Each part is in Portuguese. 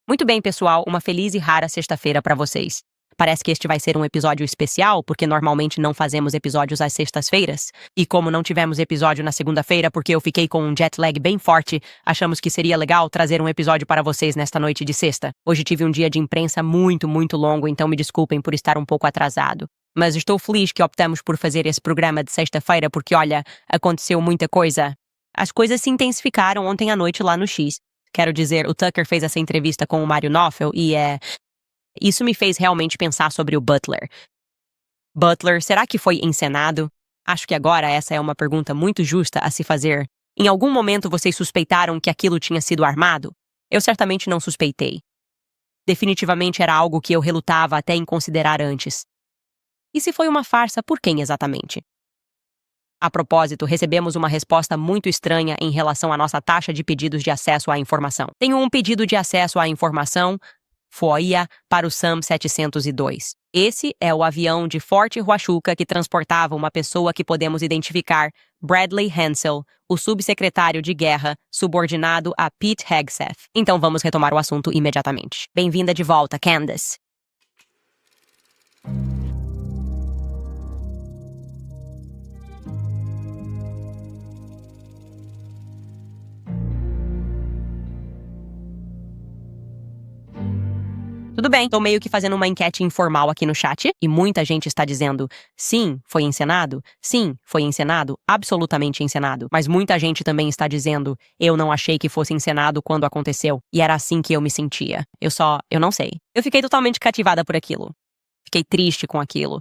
Muito bem, pessoal, uma feliz e rara sexta-feira para vocês. Parece que este vai ser um episódio especial, porque normalmente não fazemos episódios às sextas-feiras. E como não tivemos episódio na segunda-feira porque eu fiquei com um jet lag bem forte, achamos que seria legal trazer um episódio para vocês nesta noite de sexta. Hoje tive um dia de imprensa muito longo, então me desculpem por estar um pouco atrasado. Mas estou feliz que optamos por fazer esse programa de sexta-feira porque, olha, aconteceu muita coisa. As coisas se intensificaram ontem à noite lá no X. Quero dizer, o Tucker fez essa entrevista com o Mário Knopfel e isso me fez realmente pensar sobre o Butler. Butler, será que foi encenado? Acho que agora essa é uma pergunta muito justa a se fazer. Em algum momento vocês suspeitaram que aquilo tinha sido armado? Eu certamente não suspeitei. Definitivamente era algo que eu relutava até em considerar antes. E se foi uma farsa, por quem exatamente? A propósito, recebemos uma resposta muito estranha em relação à nossa taxa de pedidos de acesso à informação. Tenho um pedido de acesso à informação FOIA para o SAM 702. Esse é o avião de Fort Huachuca que transportava uma pessoa que podemos identificar, Bradley Hansel, o subsecretário de guerra, subordinado a Pete Hegseth. Então vamos retomar o assunto imediatamente. Bem-vinda de volta, Candace. Tudo bem, tô meio que fazendo uma enquete informal aqui no chat e muita gente está dizendo sim, foi encenado, absolutamente encenado. Mas muita gente também está dizendo eu não achei que fosse encenado quando aconteceu e era assim que eu me sentia. Eu não sei. Eu fiquei totalmente cativada por aquilo. Fiquei triste com aquilo.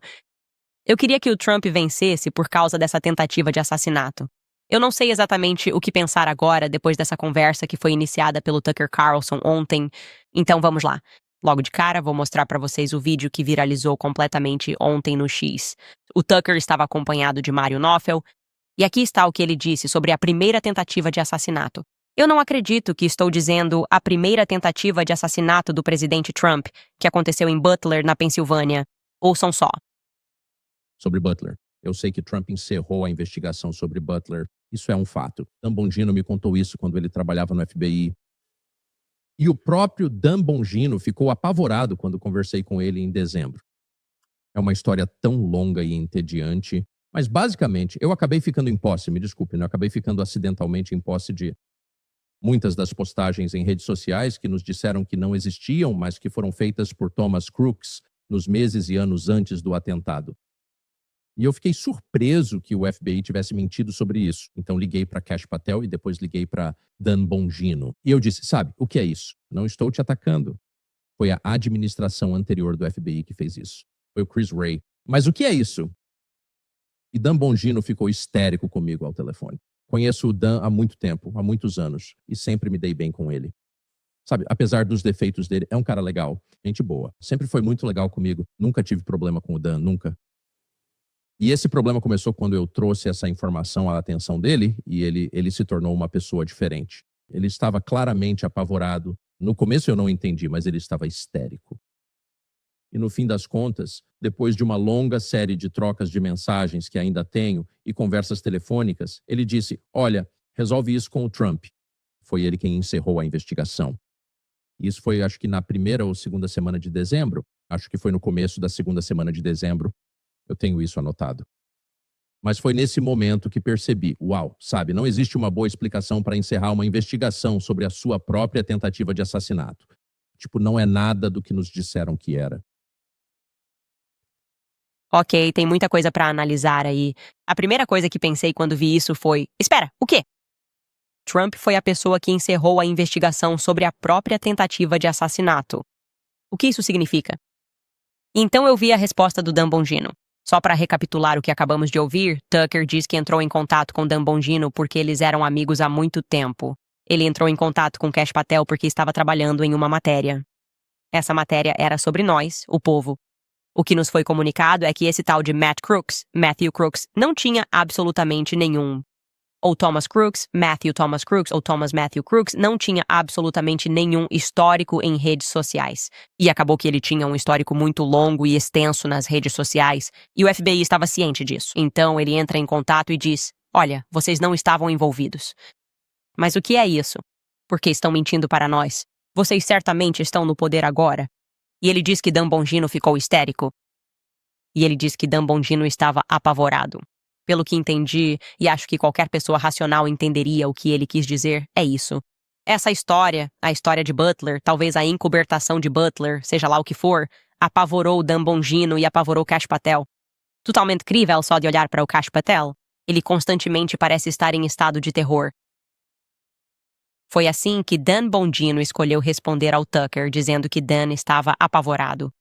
Eu queria que o Trump vencesse por causa dessa tentativa de assassinato. Eu não sei exatamente o que pensar agora depois dessa conversa que foi iniciada pelo Tucker Carlson ontem. Então vamos lá. Logo de cara, vou mostrar para vocês o vídeo que viralizou completamente ontem no X. O Tucker estava acompanhado de Mário Knopfel, e aqui está o que ele disse sobre a primeira tentativa de assassinato. Eu não acredito que estou dizendo a primeira tentativa de assassinato do presidente Trump, que aconteceu em Butler, na Pensilvânia. Ouçam só. Sobre Butler. Eu sei que Trump encerrou a investigação sobre Butler. Isso é um fato. Dan Bongino me contou isso quando ele trabalhava no FBI. E o próprio Dan Bongino ficou apavorado quando conversei com ele em dezembro. É uma história tão longa e entediante, mas basicamente eu acabei ficando em posse, me desculpe, eu acabei ficando acidentalmente em posse de muitas das postagens em redes sociais que nos disseram que não existiam, mas que foram feitas por Thomas Crooks nos meses e anos antes do atentado. E eu fiquei surpreso que o FBI tivesse mentido sobre isso. Então liguei para Kash Patel e depois liguei para Dan Bongino. E eu disse, sabe, o que é isso? Não estou te atacando. Foi a administração anterior do FBI que fez isso. Foi o Chris Wray. Mas o que é isso? E Dan Bongino ficou histérico comigo ao telefone. Conheço o Dan há muito tempo, há muitos anos, e sempre me dei bem com ele. Sabe, apesar dos defeitos dele, é um cara legal, gente boa. Sempre foi muito legal comigo. Nunca tive problema com o Dan, nunca. E esse problema começou quando eu trouxe essa informação à atenção dele e ele se tornou uma pessoa diferente. Ele estava claramente apavorado. No começo eu não entendi, mas ele estava histérico. E no fim das contas, depois de uma longa série de trocas de mensagens que ainda tenho e conversas telefônicas, ele disse, olha, resolve isso com o Trump. Foi ele quem encerrou a investigação. Isso foi, acho que na primeira ou segunda semana de dezembro. Acho que foi no começo da segunda semana de dezembro. Eu tenho isso anotado. Mas foi nesse momento que percebi, uau, sabe, não existe uma boa explicação para encerrar uma investigação sobre a sua própria tentativa de assassinato. Tipo, não é nada do que nos disseram que era. Ok, tem muita coisa para analisar aí. A primeira coisa que pensei quando vi isso foi, espera, o quê? Trump foi a pessoa que encerrou a investigação sobre a própria tentativa de assassinato. O que isso significa? Então eu vi a resposta do Dan Bongino. Só para recapitular o que acabamos de ouvir, Tucker diz que entrou em contato com Dan Bongino porque eles eram amigos há muito tempo. Ele entrou em contato com Kash Patel porque estava trabalhando em uma matéria. Essa matéria era sobre nós, o povo. O que nos foi comunicado é que esse tal de Matthew Crooks, não tinha absolutamente nenhum. Ou Matthew Crooks, não tinha absolutamente nenhum histórico em redes sociais. E acabou que ele tinha um histórico muito longo e extenso nas redes sociais, e o FBI estava ciente disso. Então ele entra em contato e diz, olha, vocês não estavam envolvidos. Mas o que é isso? Porque estão mentindo para nós. Vocês certamente estão no poder agora. E ele diz que Dan Bongino ficou histérico. E ele diz que Dan Bongino estava apavorado. Pelo que entendi, e acho que qualquer pessoa racional entenderia o que ele quis dizer, é isso. Essa história, a história de Butler, talvez a encobertação de Butler, seja lá o que for, apavorou Dan Bongino e apavorou Kash Patel. Totalmente crível só de olhar para o Kash Patel. Ele constantemente parece estar em estado de terror. Foi assim que Dan Bongino escolheu responder ao Tucker, dizendo que Dan estava apavorado.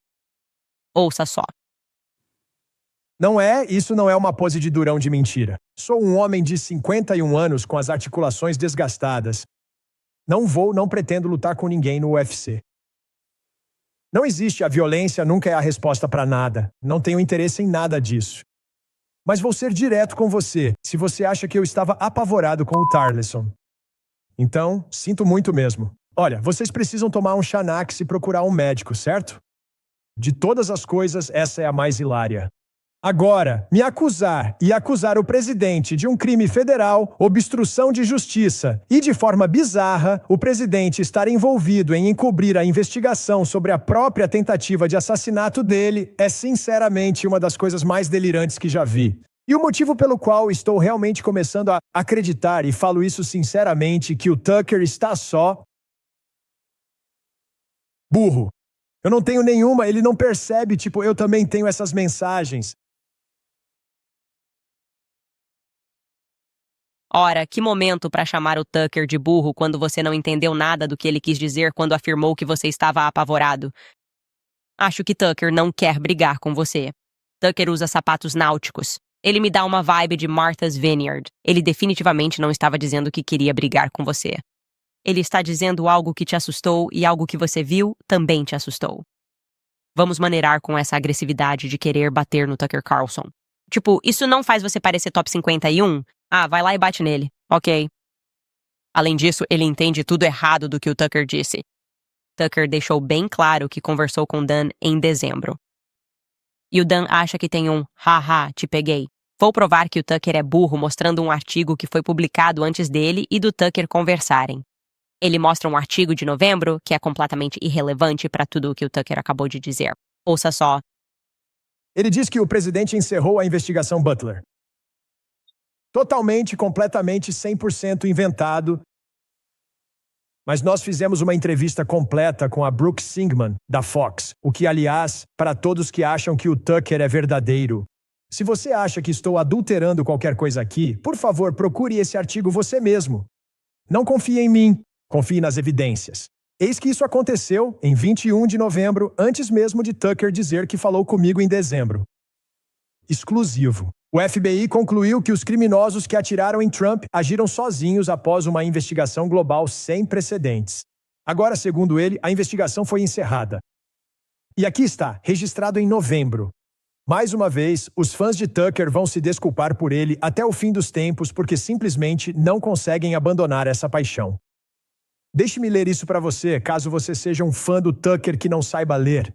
Ouça só. Isso não é uma pose de durão de mentira. Sou um homem de 51 anos com as articulações desgastadas. Não pretendo lutar com ninguém no UFC. Não existe, a violência nunca é a resposta para nada. Não tenho interesse em nada disso. Mas vou ser direto com você, se você acha que eu estava apavorado com o Tarleson. Então, sinto muito mesmo. Olha, vocês precisam tomar um Xanax e procurar um médico, certo? De todas as coisas, essa é a mais hilária. Agora, me acusar e acusar o presidente de um crime federal, obstrução de justiça, e de forma bizarra, o presidente estar envolvido em encobrir a investigação sobre a própria tentativa de assassinato dele é sinceramente uma das coisas mais delirantes que já vi. E o motivo pelo qual estou realmente começando a acreditar, e falo isso sinceramente, que o Tucker está só burro. Eu não tenho nenhuma, ele não percebe, eu também tenho essas mensagens. Ora, que momento para chamar o Tucker de burro quando você não entendeu nada do que ele quis dizer quando afirmou que você estava apavorado. Acho que Tucker não quer brigar com você. Tucker usa sapatos náuticos. Ele me dá uma vibe de Martha's Vineyard. Ele definitivamente não estava dizendo que queria brigar com você. Ele está dizendo algo que te assustou e algo que você viu também te assustou. Vamos maneirar com essa agressividade de querer bater no Tucker Carlson. Isso não faz você parecer top 51? Ah, vai lá e bate nele. Ok. Além disso, ele entende tudo errado do que o Tucker disse. Tucker deixou bem claro que conversou com Dan em dezembro. E o Dan acha que tem um haha, te peguei. Vou provar que o Tucker é burro mostrando um artigo que foi publicado antes dele e do Tucker conversarem. Ele mostra um artigo de novembro que é completamente irrelevante para tudo o que o Tucker acabou de dizer. Ouça só. Ele diz que o presidente encerrou a investigação Butler. Totalmente, completamente, 100% inventado. Mas nós fizemos uma entrevista completa com a Brooke Singman, da Fox, o que, aliás, para todos que acham que o Tucker é verdadeiro. Se você acha que estou adulterando qualquer coisa aqui, por favor, procure esse artigo você mesmo. Não confie em mim, confie nas evidências. Eis que isso aconteceu em 21 de novembro, antes mesmo de Tucker dizer que falou comigo em dezembro. Exclusivo. O FBI concluiu que os criminosos que atiraram em Trump agiram sozinhos após uma investigação global sem precedentes. Agora, segundo ele, a investigação foi encerrada. E aqui está, registrado em novembro. Mais uma vez, os fãs de Tucker vão se desculpar por ele até o fim dos tempos porque simplesmente não conseguem abandonar essa paixão. Deixe-me ler isso para você, caso você seja um fã do Tucker que não saiba ler.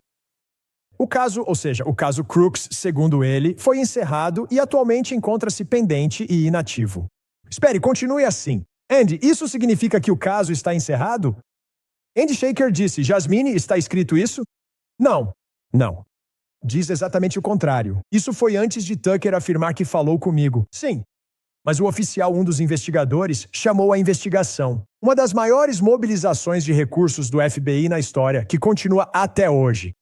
O caso Crooks, segundo ele, foi encerrado e atualmente encontra-se pendente e inativo. Espere, continue assim. Andy, isso significa que o caso está encerrado? Andy Shaker disse, Jasmine, está escrito isso? Não. Diz exatamente o contrário. Isso foi antes de Tucker afirmar que falou comigo. Sim. Mas o oficial, um dos investigadores, chamou a investigação. Uma das maiores mobilizações de recursos do FBI na história, que continua até hoje.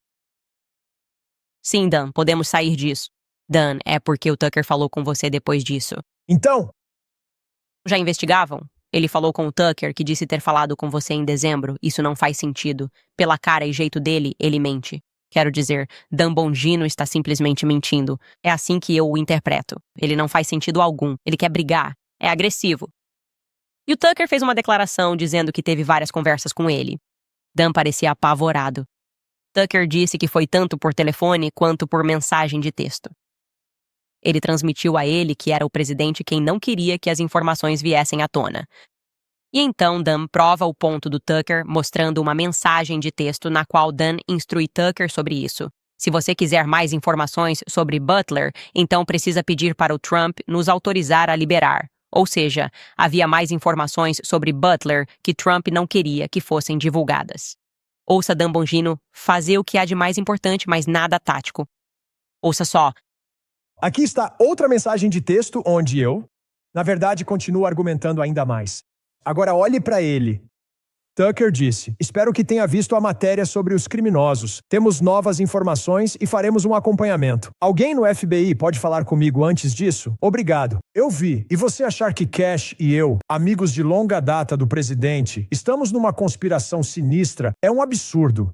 Sim, Dan, podemos sair disso. Dan, é porque o Tucker falou com você depois disso. Então? Já investigavam? Ele falou com o Tucker, que disse ter falado com você em dezembro. Isso não faz sentido. Pela cara e jeito dele, ele mente. Quero dizer, Dan Bongino está simplesmente mentindo. É assim que eu o interpreto. Ele não faz sentido algum. Ele quer brigar. É agressivo. E o Tucker fez uma declaração dizendo que teve várias conversas com ele. Dan parecia apavorado. Tucker disse que foi tanto por telefone quanto por mensagem de texto. Ele transmitiu a ele que era o presidente quem não queria que as informações viessem à tona. E então Dan prova o ponto do Tucker mostrando uma mensagem de texto na qual Dan instrui Tucker sobre isso. Se você quiser mais informações sobre Butler, então precisa pedir para o Trump nos autorizar a liberar. Ou seja, havia mais informações sobre Butler que Trump não queria que fossem divulgadas. Ouça Dan Bongino fazer o que há de mais importante, mas nada tático. Ouça só. Aqui está outra mensagem de texto onde eu, na verdade, continuo argumentando ainda mais. Agora olhe para ele. Tucker disse: espero que tenha visto a matéria sobre os criminosos. Temos novas informações e faremos um acompanhamento. Alguém no FBI pode falar comigo antes disso? Obrigado. Eu vi. E você achar que Cash e eu, amigos de longa data do presidente, estamos numa conspiração sinistra é um absurdo.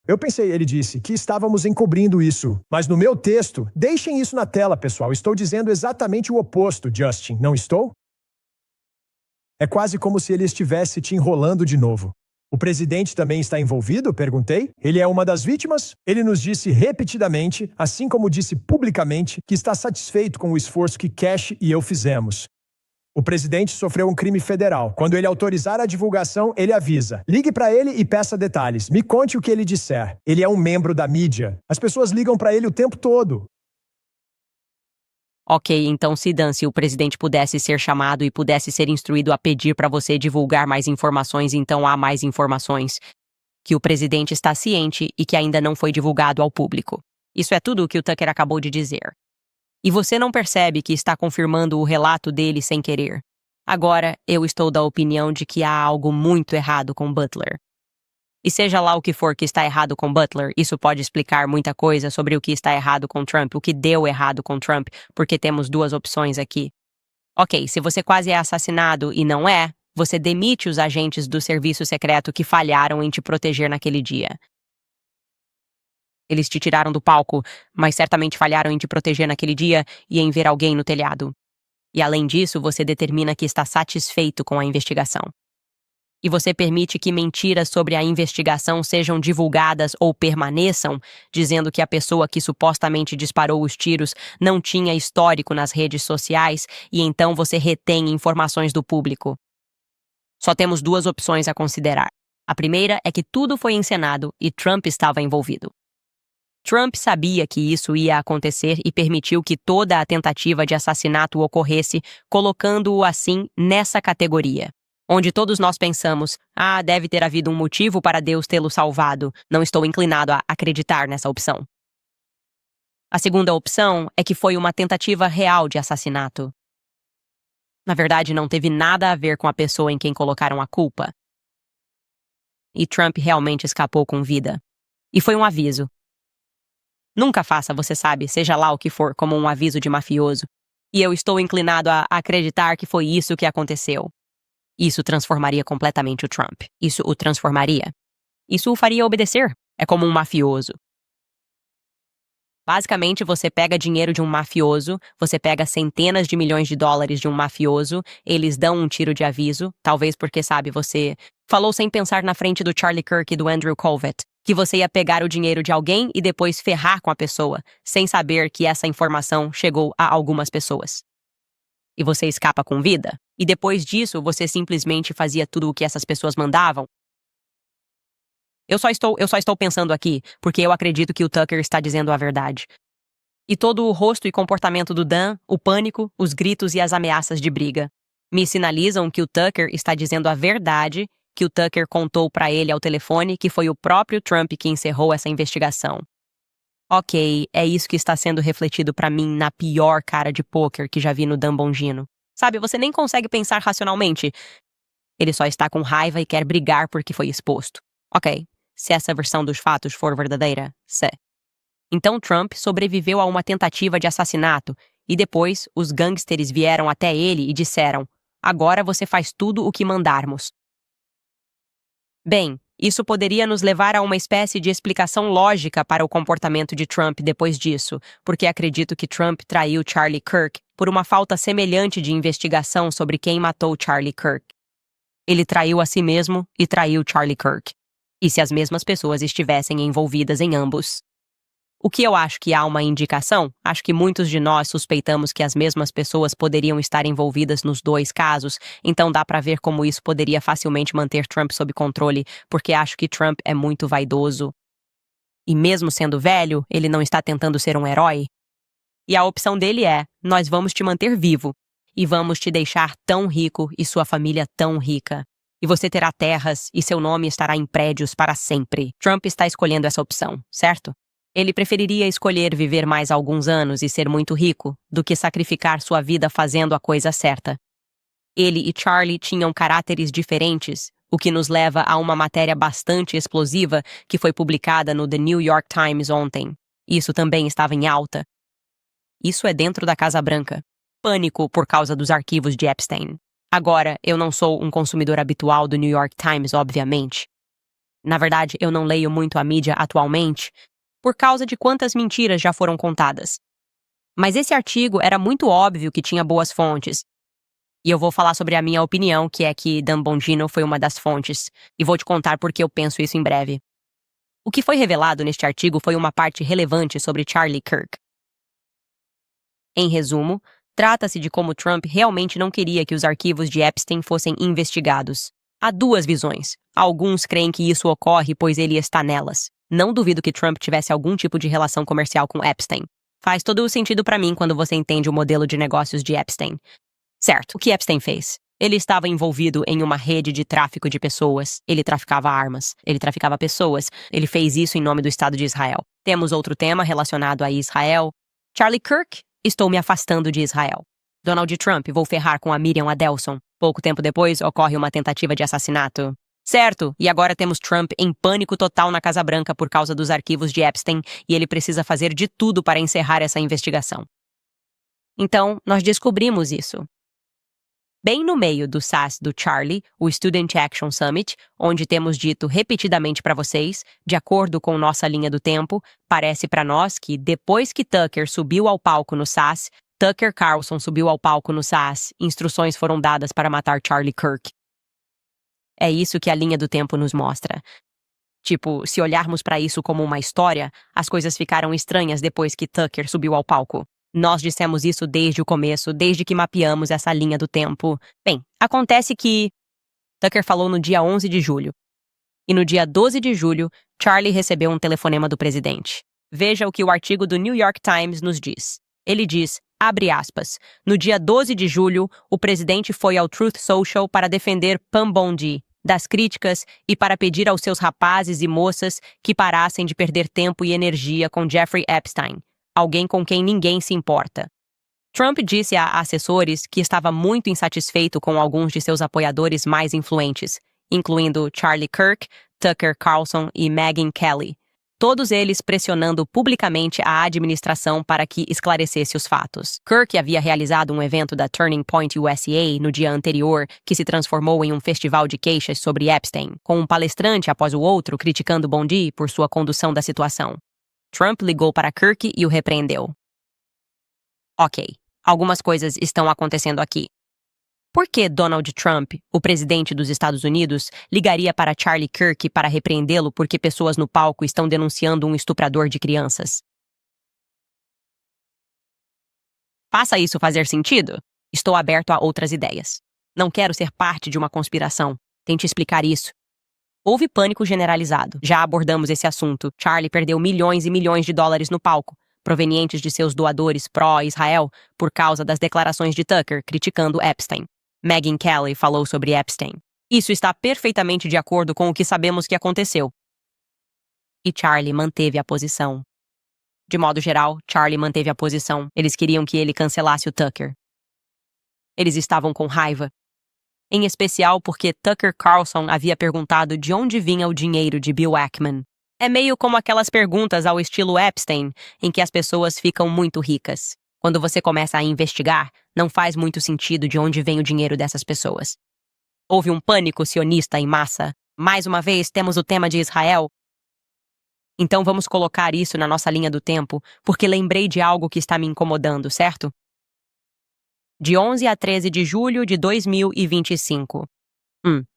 Eu pensei, ele disse, que estávamos encobrindo isso. Mas no meu texto, deixem isso na tela, pessoal. Estou dizendo exatamente o oposto, Justin, não estou? É quase como se ele estivesse te enrolando de novo. O presidente também está envolvido? Perguntei. Ele é uma das vítimas? Ele nos disse repetidamente, assim como disse publicamente, que está satisfeito com o esforço que Cash e eu fizemos. O presidente sofreu um crime federal. Quando ele autorizar a divulgação, ele avisa. Ligue para ele e peça detalhes. Me conte o que ele disser. Ele é um membro da mídia. As pessoas ligam para ele o tempo todo. Ok, então se o presidente pudesse ser chamado e pudesse ser instruído a pedir para você divulgar mais informações, então há mais informações que o presidente está ciente e que ainda não foi divulgado ao público. Isso é tudo o que o Tucker acabou de dizer. E você não percebe que está confirmando o relato dele sem querer. Agora, eu estou da opinião de que há algo muito errado com Butler. E seja lá o que for que está errado com Butler, isso pode explicar muita coisa sobre o que está errado com Trump, o que deu errado com Trump, porque temos duas opções aqui. Ok, se você quase é assassinado e não é, você demite os agentes do serviço secreto que falharam em te proteger naquele dia. Eles te tiraram do palco, mas certamente falharam em te proteger naquele dia e em ver alguém no telhado. E além disso, você determina que está satisfeito com a investigação. E você permite que mentiras sobre a investigação sejam divulgadas ou permaneçam, dizendo que a pessoa que supostamente disparou os tiros não tinha histórico nas redes sociais e então você retém informações do público. Só temos duas opções a considerar. A primeira é que tudo foi encenado e Trump estava envolvido. Trump sabia que isso ia acontecer e permitiu que toda a tentativa de assassinato ocorresse, colocando-o assim nessa categoria. Onde todos nós pensamos, deve ter havido um motivo para Deus tê-lo salvado. Não estou inclinado a acreditar nessa opção. A segunda opção é que foi uma tentativa real de assassinato. Na verdade, não teve nada a ver com a pessoa em quem colocaram a culpa. E Trump realmente escapou com vida. E foi um aviso. Nunca faça, você sabe, seja lá o que for, como um aviso de mafioso. E eu estou inclinado a acreditar que foi isso que aconteceu. Isso transformaria completamente o Trump. Isso o transformaria. Isso o faria obedecer. É como um mafioso. Basicamente, você pega dinheiro de um mafioso, você pega centenas de milhões de dólares de um mafioso, eles dão um tiro de aviso, talvez porque, sabe, você falou sem pensar na frente do Charlie Kirk e do Andrew Colvett, que você ia pegar o dinheiro de alguém e depois ferrar com a pessoa, sem saber que essa informação chegou a algumas pessoas. E você escapa com vida? E depois disso, você simplesmente fazia tudo o que essas pessoas mandavam? Eu só estou pensando aqui, porque eu acredito que o Tucker está dizendo a verdade. E todo o rosto e comportamento do Dan, o pânico, os gritos e as ameaças de briga, me sinalizam que o Tucker está dizendo a verdade, que o Tucker contou para ele ao telefone que foi o próprio Trump que encerrou essa investigação. Ok, é isso que está sendo refletido para mim na pior cara de pôquer que já vi no Dan Bongino. Sabe, você nem consegue pensar racionalmente. Ele só está com raiva e quer brigar porque foi exposto. Ok, se essa versão dos fatos for verdadeira, Então Trump sobreviveu a uma tentativa de assassinato e depois os gangsters vieram até ele e disseram: agora você faz tudo o que mandarmos. Bem, isso poderia nos levar a uma espécie de explicação lógica para o comportamento de Trump depois disso, porque acredito que Trump traiu Charlie Kirk por uma falta semelhante de investigação sobre quem matou Charlie Kirk. Ele traiu a si mesmo e traiu Charlie Kirk. E se as mesmas pessoas estivessem envolvidas em ambos? O que eu acho que há uma indicação, acho que muitos de nós suspeitamos que as mesmas pessoas poderiam estar envolvidas nos dois casos, então dá para ver como isso poderia facilmente manter Trump sob controle, porque acho que Trump é muito vaidoso. E mesmo sendo velho, ele não está tentando ser um herói. E a opção dele é: nós vamos te manter vivo e vamos te deixar tão rico e sua família tão rica. E você terá terras e seu nome estará em prédios para sempre. Trump está escolhendo essa opção, certo? Ele preferiria escolher viver mais alguns anos e ser muito rico do que sacrificar sua vida fazendo a coisa certa. Ele e Charlie tinham caráteres diferentes, o que nos leva a uma matéria bastante explosiva que foi publicada no The New York Times ontem. Isso também estava em alta. Isso é dentro da Casa Branca. Pânico por causa dos arquivos de Epstein. Agora, eu não sou um consumidor habitual do New York Times, obviamente. Na verdade, eu não leio muito a mídia atualmente, por causa de quantas mentiras já foram contadas. Mas esse artigo era muito óbvio que tinha boas fontes. E eu vou falar sobre a minha opinião, que é que Dan Bongino foi uma das fontes, e vou te contar por que eu penso isso em breve. O que foi revelado neste artigo foi uma parte relevante sobre Charlie Kirk. Em resumo, trata-se de como Trump realmente não queria que os arquivos de Epstein fossem investigados. Há duas visões. Alguns creem que isso ocorre pois ele está nelas. Não duvido que Trump tivesse algum tipo de relação comercial com Epstein. Faz todo o sentido para mim quando você entende o modelo de negócios de Epstein. Certo, o que Epstein fez? Ele estava envolvido em uma rede de tráfico de pessoas. Ele traficava armas. Ele traficava pessoas. Ele fez isso em nome do Estado de Israel. Temos outro tema relacionado a Israel. Charlie Kirk? Estou me afastando de Israel. Donald Trump, vou ferrar com a Miriam Adelson. Pouco tempo depois, ocorre uma tentativa de assassinato. Certo, e agora temos Trump em pânico total na Casa Branca por causa dos arquivos de Epstein e ele precisa fazer de tudo para encerrar essa investigação. Então, nós descobrimos isso. Bem no meio do SAS do Charlie, o Student Action Summit, onde temos dito repetidamente para vocês, de acordo com nossa linha do tempo, parece para nós que depois que Tucker subiu ao palco no SAS, Tucker Carlson subiu ao palco no SAS, instruções foram dadas para matar Charlie Kirk. É isso que a linha do tempo nos mostra. Tipo, se olharmos para isso como uma história, as coisas ficaram estranhas depois que Tucker subiu ao palco. Nós dissemos isso desde o começo, desde que mapeamos essa linha do tempo. Bem, acontece que Tucker falou no dia 11 de julho. E no dia 12 de julho, Charlie recebeu um telefonema do presidente. Veja o que o artigo do New York Times nos diz. Ele diz, abre aspas, no dia 12 de julho, o presidente foi ao Truth Social para defender Pam Bondi das críticas e para pedir aos seus rapazes e moças que parassem de perder tempo e energia com Jeffrey Epstein, alguém com quem ninguém se importa. Trump disse a assessores que estava muito insatisfeito com alguns de seus apoiadores mais influentes, incluindo Charlie Kirk, Tucker Carlson e Megyn Kelly, todos eles pressionando publicamente a administração para que esclarecesse os fatos. Kirk havia realizado um evento da Turning Point USA no dia anterior, que se transformou em um festival de queixas sobre Epstein, com um palestrante após o outro criticando Bondi por sua condução da situação. Trump ligou para Kirk e o repreendeu. Ok, algumas coisas estão acontecendo aqui. Por que Donald Trump, o presidente dos Estados Unidos, ligaria para Charlie Kirk para repreendê-lo porque pessoas no palco estão denunciando um estuprador de crianças? Faça isso fazer sentido? Estou aberto a outras ideias. Não quero ser parte de uma conspiração. Tente explicar isso. Houve pânico generalizado. Já abordamos esse assunto. Charlie perdeu milhões e milhões de dólares no palco, provenientes de seus doadores pró-Israel, por causa das declarações de Tucker criticando Epstein. Megyn Kelly falou sobre Epstein. Isso está perfeitamente de acordo com o que sabemos que aconteceu. E Charlie manteve a posição. De modo geral, Charlie manteve a posição. Eles queriam que ele cancelasse o Tucker. Eles estavam com raiva. Em especial porque Tucker Carlson havia perguntado de onde vinha o dinheiro de Bill Ackman. É meio como aquelas perguntas ao estilo Epstein, em que as pessoas ficam muito ricas. Quando você começa a investigar, não faz muito sentido de onde vem o dinheiro dessas pessoas. Houve um pânico sionista em massa. Mais uma vez, temos o tema de Israel. Então vamos colocar isso na nossa linha do tempo, porque lembrei de algo que está me incomodando, certo? De 11 a 13 de julho de 2025.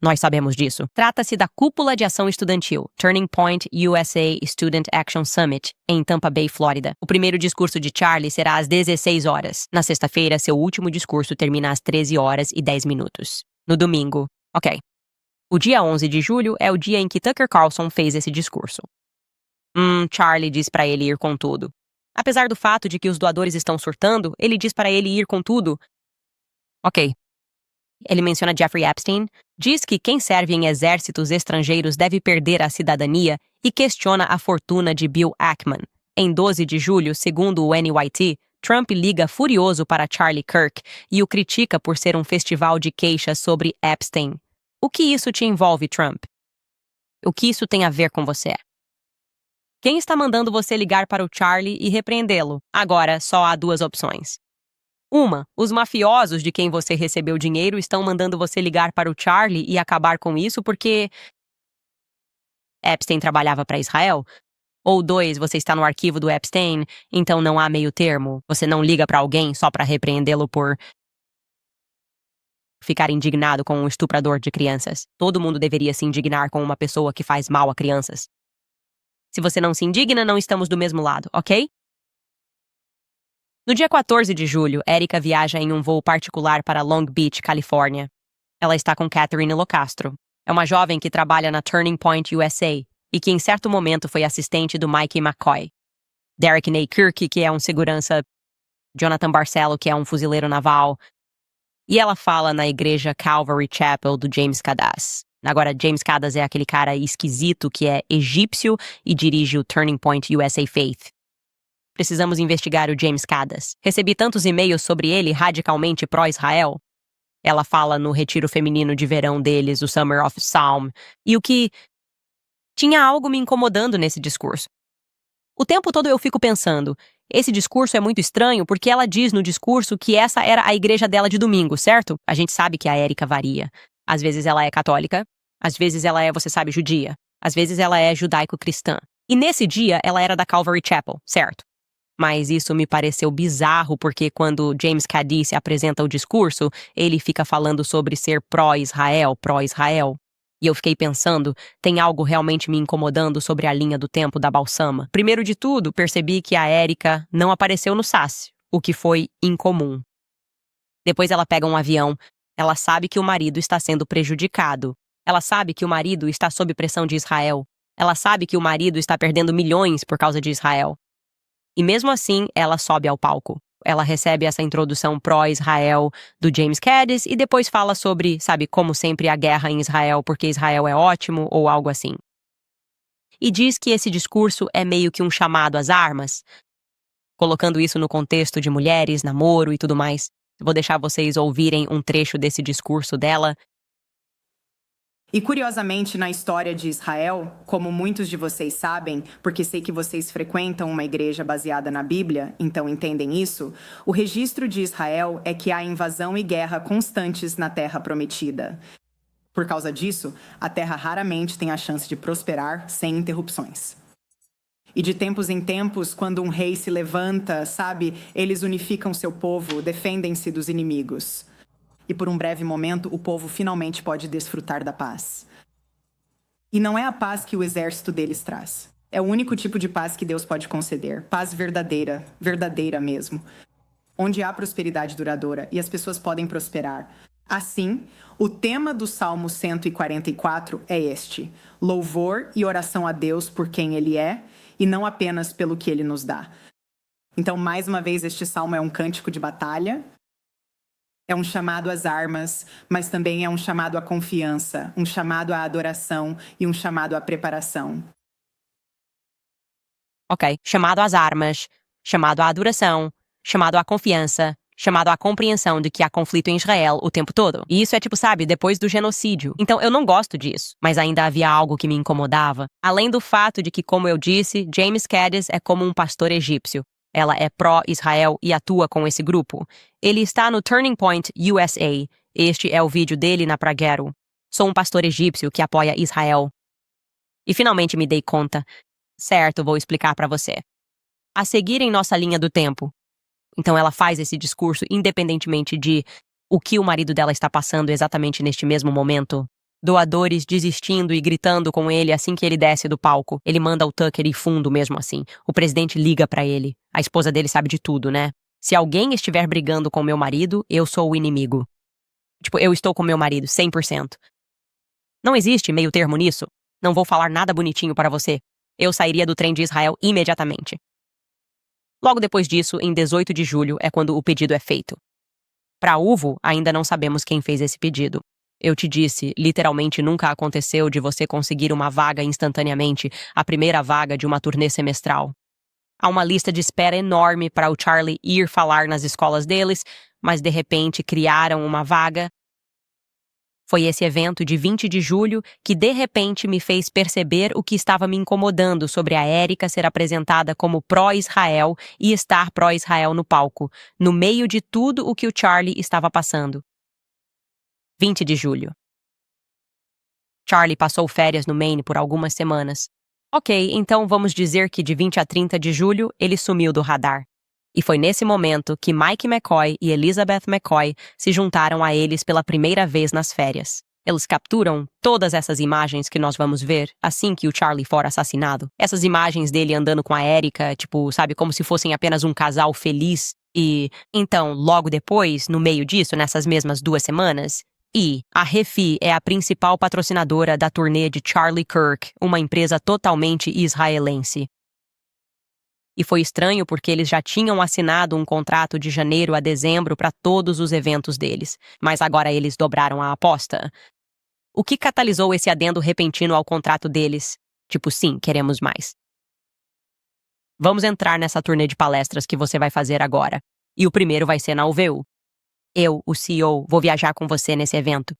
Nós sabemos disso. Trata-se da Cúpula de Ação Estudantil, Turning Point USA Student Action Summit, em Tampa Bay, Flórida. O primeiro discurso de Charlie será às 16 horas. Na sexta-feira, seu último discurso termina às 13 horas e 10 minutos. No domingo, o dia 11 de julho é o dia em que Tucker Carlson fez esse discurso. Charlie diz para ele ir com tudo. Apesar do fato de que os doadores estão surtando, ele diz para ele ir com tudo. Ok. Ele menciona Jeffrey Epstein, diz que quem serve em exércitos estrangeiros deve perder a cidadania e questiona a fortuna de Bill Ackman. Em 12 de julho, segundo o NYT, Trump liga furioso para Charlie Kirk e o critica por ser um festival de queixas sobre Epstein. O que isso te envolve, Trump? O que isso tem a ver com você? Quem está mandando você ligar para o Charlie e repreendê-lo? Agora, só há duas opções. Uma, os mafiosos de quem você recebeu dinheiro estão mandando você ligar para o Charlie e acabar com isso porque Epstein trabalhava para Israel. Ou dois, você está no arquivo do Epstein, então não há meio termo. Você não liga para alguém só para repreendê-lo por ficar indignado com um estuprador de crianças. Todo mundo deveria se indignar com uma pessoa que faz mal a crianças. Se você não se indigna, não estamos do mesmo lado, ok? No dia 14 de julho, Erika viaja em um voo particular para Long Beach, Califórnia. Ela está com Catherine Locastro. É uma jovem que trabalha na Turning Point USA e que em certo momento foi assistente do Mike McCoy. Derek Ney Kirk, que é um segurança, Jonathan Barcelo, que é um fuzileiro naval, e ela fala na igreja Calvary Chapel do James Cadass. Agora, James Cadass é aquele cara esquisito que é egípcio e dirige o Turning Point USA Faith. Precisamos investigar o James Cadass. Recebi tantos e-mails sobre ele radicalmente pró-Israel. Ela fala no retiro feminino de verão deles, o Summer of Psalm, e o que tinha algo me incomodando nesse discurso. O tempo todo eu fico pensando, esse discurso é muito estranho porque ela diz no discurso que essa era a igreja dela de domingo, certo? A gente sabe que a Erika varia. Às vezes ela é católica, às vezes ela é, você sabe, judia, às vezes ela é judaico-cristã. E nesse dia ela era da Calvary Chapel, certo? Mas isso me pareceu bizarro porque quando James Cadiz apresenta o discurso, ele fica falando sobre ser pró-Israel, pró-Israel. E eu fiquei pensando, tem algo realmente me incomodando sobre a linha do tempo da Balsama. Primeiro de tudo, percebi que a Erika não apareceu no SAS, o que foi incomum. Depois ela pega um avião, ela sabe que o marido está sendo prejudicado. Ela sabe que o marido está sob pressão de Israel. Ela sabe que o marido está perdendo milhões por causa de Israel. E mesmo assim, ela sobe ao palco. Ela recebe essa introdução pró-Israel do James Cadiz e depois fala sobre, sabe, como sempre a guerra em Israel porque Israel é ótimo ou algo assim. E diz que esse discurso é meio que um chamado às armas, colocando isso no contexto de mulheres, namoro e tudo mais. Vou deixar vocês ouvirem um trecho desse discurso dela. E curiosamente, na história de Israel, como muitos de vocês sabem, porque sei que vocês frequentam uma igreja baseada na Bíblia, então entendem isso, o registro de Israel é que há invasão e guerra constantes na Terra Prometida. Por causa disso, a Terra raramente tem a chance de prosperar sem interrupções. E de tempos em tempos, quando um rei se levanta, sabe, eles unificam seu povo, defendem-se dos inimigos. E por um breve momento, o povo finalmente pode desfrutar da paz. E não é a paz que o exército deles traz. É o único tipo de paz que Deus pode conceder. Paz verdadeira, verdadeira mesmo. Onde há prosperidade duradoura e as pessoas podem prosperar. Assim, o tema do Salmo 144 é este: louvor e oração a Deus por quem Ele é e não apenas pelo que Ele nos dá. Então, mais uma vez, este salmo é um cântico de batalha. É um chamado às armas, mas também é um chamado à confiança, um chamado à adoração e um chamado à preparação. Ok, chamado às armas, chamado à adoração, chamado à confiança, chamado à compreensão de que há conflito em Israel o tempo todo. E isso é tipo, sabe, depois do genocídio. Então eu não gosto disso, mas ainda havia algo que me incomodava. Além do fato de que, como eu disse, James Cadiz é como um pastor egípcio. Ela é pró-Israel e atua com esse grupo. Ele está no Turning Point USA. Este é o vídeo dele na Praguero. Sou um pastor egípcio que apoia Israel. E finalmente me dei conta. Certo, vou explicar para você. A seguir em nossa linha do tempo. Então ela faz esse discurso independentemente de o que o marido dela está passando exatamente neste mesmo momento. Doadores desistindo e gritando com ele assim que ele desce do palco. Ele manda o Tucker ir fundo mesmo assim. O presidente liga pra ele. A esposa dele sabe de tudo, né? Se alguém estiver brigando com meu marido, eu sou o inimigo. Tipo, eu estou com meu marido, 100%. Não existe meio termo nisso. Não vou falar nada bonitinho para você. Eu sairia do trem de Israel imediatamente. Logo depois disso, em 18 de julho, é quando o pedido é feito. Para Uvo, ainda não sabemos quem fez esse pedido. Eu te disse, literalmente nunca aconteceu de você conseguir uma vaga instantaneamente, a primeira vaga de uma turnê semestral. Há uma lista de espera enorme para o Charlie ir falar nas escolas deles, mas de repente criaram uma vaga. Foi esse evento de 20 de julho que de repente me fez perceber o que estava me incomodando sobre a Erika ser apresentada como pró-Israel e estar pró-Israel no palco, no meio de tudo o que o Charlie estava passando. 20 de julho. Charlie passou férias no Maine por algumas semanas. Ok, então vamos dizer que de 20 a 30 de julho ele sumiu do radar. E foi nesse momento que Mike McCoy e Elizabeth McCoy se juntaram a eles pela primeira vez nas férias. Eles capturam todas essas imagens que nós vamos ver assim que o Charlie for assassinado. Essas imagens dele andando com a Erika, tipo, sabe, como se fossem apenas um casal feliz. E, então, logo depois, no meio disso, nessas mesmas 2 semanas, a Refi é a principal patrocinadora da turnê de Charlie Kirk, uma empresa totalmente israelense. E foi estranho porque eles já tinham assinado um contrato de janeiro a dezembro para todos os eventos deles, mas agora eles dobraram a aposta. O que catalisou esse adendo repentino ao contrato deles? Tipo, sim, queremos mais. Vamos entrar nessa turnê de palestras que você vai fazer agora. E o primeiro vai ser na UVU. Eu, o CEO, vou viajar com você nesse evento.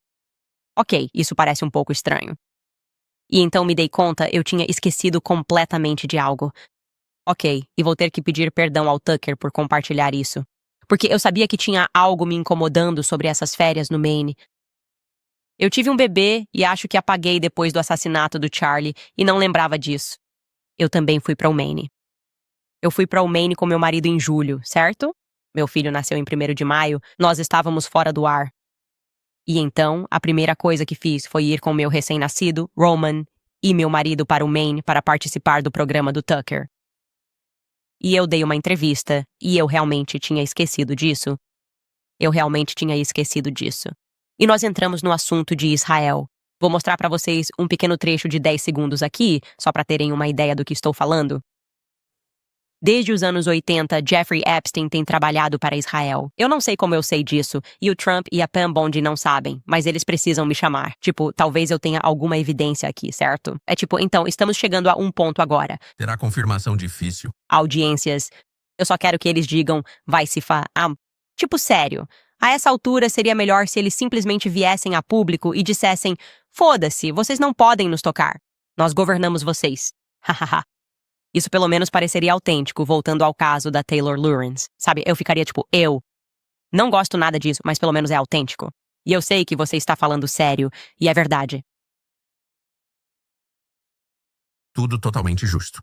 Ok, isso parece um pouco estranho. E então me dei conta, eu tinha esquecido completamente de algo. Ok, e vou ter que pedir perdão ao Tucker por compartilhar isso. Porque eu sabia que tinha algo me incomodando sobre essas férias no Maine. Eu tive um bebê e acho que apaguei depois do assassinato do Charlie e não lembrava disso. Eu também fui para o Maine. Eu fui para o Maine com meu marido em julho, certo? Meu filho nasceu em 1º de maio, nós estávamos fora do ar. E então, a primeira coisa que fiz foi ir com meu recém-nascido, Roman, e meu marido para o Maine para participar do programa do Tucker. E eu dei uma entrevista, e eu realmente tinha esquecido disso. E nós entramos no assunto de Israel. Vou mostrar para vocês um pequeno trecho de 10 segundos aqui, só para terem uma ideia do que estou falando. Desde os anos 80, Jeffrey Epstein tem trabalhado para Israel. Eu não sei como eu sei disso, e o Trump e a Pam Bondi não sabem, mas eles precisam me chamar. Tipo, talvez eu tenha alguma evidência aqui, certo? É tipo, então, estamos chegando a um ponto agora. Terá confirmação difícil. Audiências. Eu só quero que eles digam, vai se tipo, sério. A essa altura, seria melhor se eles simplesmente viessem a público e dissessem, foda-se, vocês não podem nos tocar. Nós governamos vocês. Hahaha. Isso pelo menos pareceria autêntico, voltando ao caso da Taylor Lawrence. Sabe, eu ficaria tipo, eu não gosto nada disso, mas pelo menos é autêntico. E eu sei que você está falando sério, e é verdade. Tudo totalmente justo.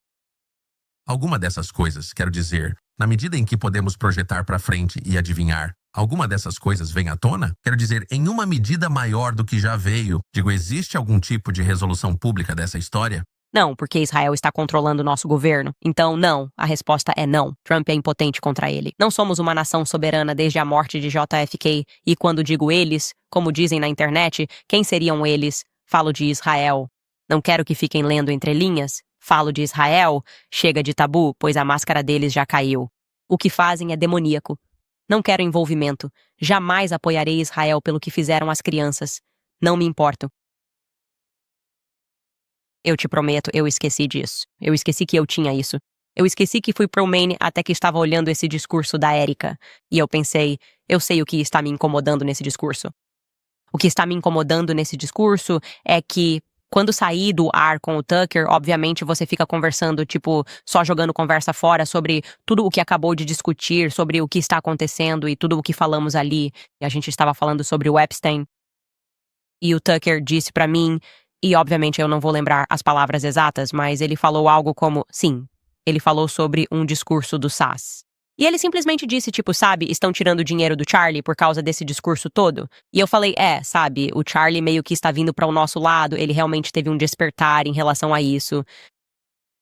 Alguma dessas coisas, quero dizer, na medida em que podemos projetar para frente e adivinhar, alguma dessas coisas vem à tona? Quero dizer, em uma medida maior do que já veio. Digo, existe algum tipo de resolução pública dessa história? Não, porque Israel está controlando o nosso governo. Então, não. A resposta é não. Trump é impotente contra ele. Não somos uma nação soberana desde a morte de JFK. E quando digo eles, como dizem na internet, quem seriam eles? Falo de Israel. Não quero que fiquem lendo entre linhas. Falo de Israel. Chega de tabu, pois a máscara deles já caiu. O que fazem é demoníaco. Não quero envolvimento. Jamais apoiarei Israel pelo que fizeram às crianças. Não me importo. Eu te prometo, eu esqueci disso. Eu esqueci que eu tinha isso. Eu esqueci que fui pro Maine até que estava olhando esse discurso da Erika. E eu pensei, eu sei o que está me incomodando nesse discurso. O que está me incomodando nesse discurso é que, quando sair do ar com o Tucker, obviamente você fica conversando, tipo, só jogando conversa fora sobre tudo o que acabou de discutir, sobre o que está acontecendo e tudo o que falamos ali. E a gente estava falando sobre o Epstein. E o Tucker disse pra mim... E, obviamente, eu não vou lembrar as palavras exatas, mas ele falou algo como, sim, ele falou sobre um discurso do SAS. E ele simplesmente disse, tipo, sabe, estão tirando o dinheiro do Charlie por causa desse discurso todo? E eu falei, sabe, o Charlie meio que está vindo para o nosso lado, ele realmente teve um despertar em relação a isso.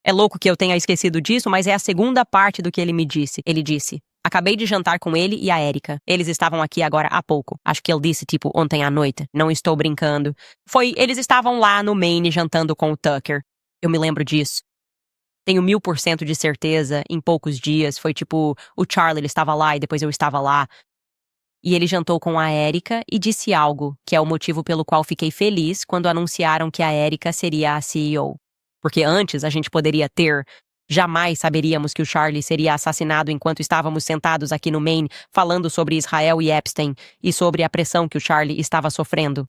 É louco que eu tenha esquecido disso, mas é a segunda parte do que ele me disse. Ele disse, acabei de jantar com ele e a Erika. Eles estavam aqui agora há pouco. Acho que ele disse, tipo, ontem à noite. Não estou brincando. Eles estavam lá no Maine jantando com o Tucker. Eu me lembro disso. Tenho 1000% de certeza, em poucos dias. Foi tipo, o Charlie ele estava lá e depois eu estava lá. E ele jantou com a Erika e disse algo, que é o motivo pelo qual fiquei feliz quando anunciaram que a Erika seria a CEO. Porque antes a gente poderia ter. Jamais saberíamos que o Charlie seria assassinado enquanto estávamos sentados aqui no Maine falando sobre Israel e Epstein e sobre a pressão que o Charlie estava sofrendo.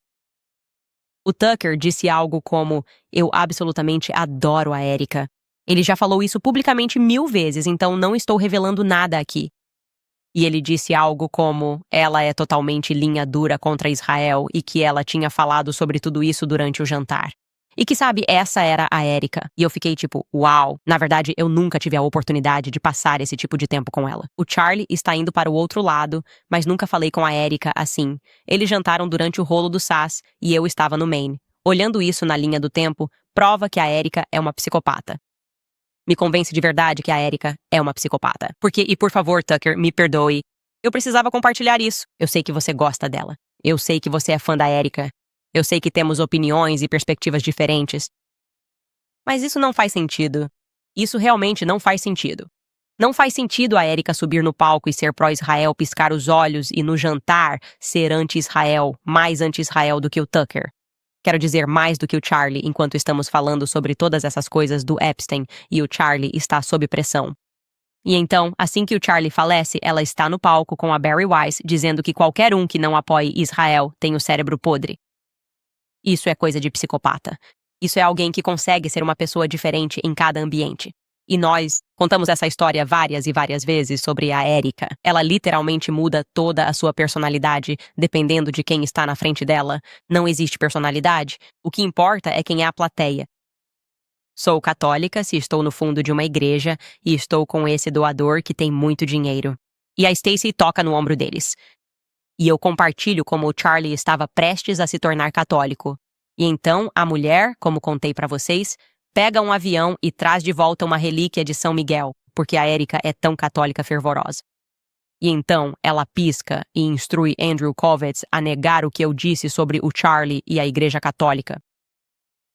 O Tucker disse algo como: eu absolutamente adoro a Erika. Ele já falou isso publicamente 1000 vezes, então não estou revelando nada aqui. E ele disse algo como: ela é totalmente linha dura contra Israel e que ela tinha falado sobre tudo isso durante o jantar. E que, sabe, essa era a Erika. E eu fiquei tipo, uau. Na verdade, eu nunca tive a oportunidade de passar esse tipo de tempo com ela. O Charlie está indo para o outro lado, mas nunca falei com a Erika assim. Eles jantaram durante o rolo do SAS e eu estava no Maine. Olhando isso na linha do tempo, prova que a Erika é uma psicopata. Me convence de verdade que a Erika é uma psicopata. E por favor, Tucker, me perdoe. Eu precisava compartilhar isso. Eu sei que você gosta dela. Eu sei que você é fã da Erika. Eu sei que temos opiniões e perspectivas diferentes. Mas isso não faz sentido. Isso realmente não faz sentido. Não faz sentido a Erika subir no palco e ser pró-Israel, piscar os olhos e no jantar ser anti-Israel, mais anti-Israel do que o Tucker. Quero dizer, mais do que o Charlie, enquanto estamos falando sobre todas essas coisas do Epstein e o Charlie está sob pressão. E então, assim que o Charlie falece, ela está no palco com a Bari Weiss dizendo que qualquer um que não apoie Israel tem o cérebro podre. Isso é coisa de psicopata. Isso é alguém que consegue ser uma pessoa diferente em cada ambiente. E nós contamos essa história várias e várias vezes sobre a Erika. Ela literalmente muda toda a sua personalidade, dependendo de quem está na frente dela. Não existe personalidade. O que importa é quem é a plateia. Sou católica se estou no fundo de uma igreja e estou com esse doador que tem muito dinheiro. E a Stacy toca no ombro deles. E eu compartilho como o Charlie estava prestes a se tornar católico. E então, a mulher, como contei pra vocês, pega um avião e traz de volta uma relíquia de São Miguel, porque a Erika é tão católica fervorosa. E então, ela pisca e instrui Andrew Kovitz a negar o que eu disse sobre o Charlie e a Igreja Católica.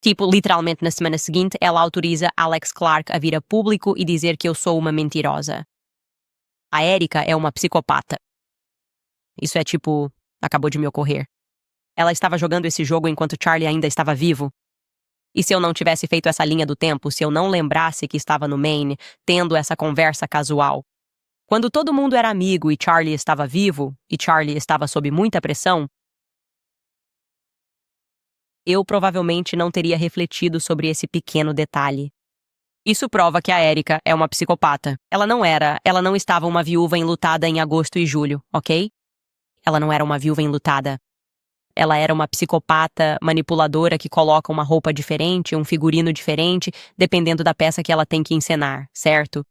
Tipo, literalmente na semana seguinte, ela autoriza Alex Clark a vir a público e dizer que eu sou uma mentirosa. A Erika é uma psicopata. Isso é tipo, acabou de me ocorrer. Ela estava jogando esse jogo enquanto Charlie ainda estava vivo. E se eu não tivesse feito essa linha do tempo, se eu não lembrasse que estava no Maine, tendo essa conversa casual? Quando todo mundo era amigo e Charlie estava vivo, e Charlie estava sob muita pressão, eu provavelmente não teria refletido sobre esse pequeno detalhe. Isso prova que a Erika é uma psicopata. Ela não estava uma viúva enlutada em agosto e julho, ok? Ela não era uma viúva enlutada. Ela era uma psicopata manipuladora que coloca uma roupa diferente, um figurino diferente, dependendo da peça que ela tem que encenar, certo?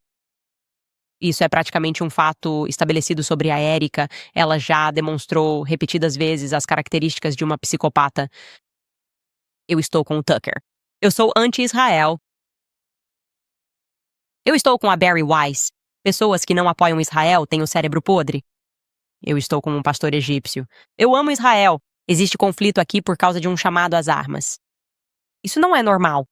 Isso é praticamente um fato estabelecido sobre a Erika. Ela já demonstrou repetidas vezes as características de uma psicopata. Eu estou com o Tucker. Eu sou anti-Israel. Eu estou com a Bari Weiss. Pessoas que não apoiam Israel têm o cérebro podre. Eu estou com um pastor egípcio. Eu amo Israel. Existe conflito aqui por causa de um chamado às armas. Isso não é normal.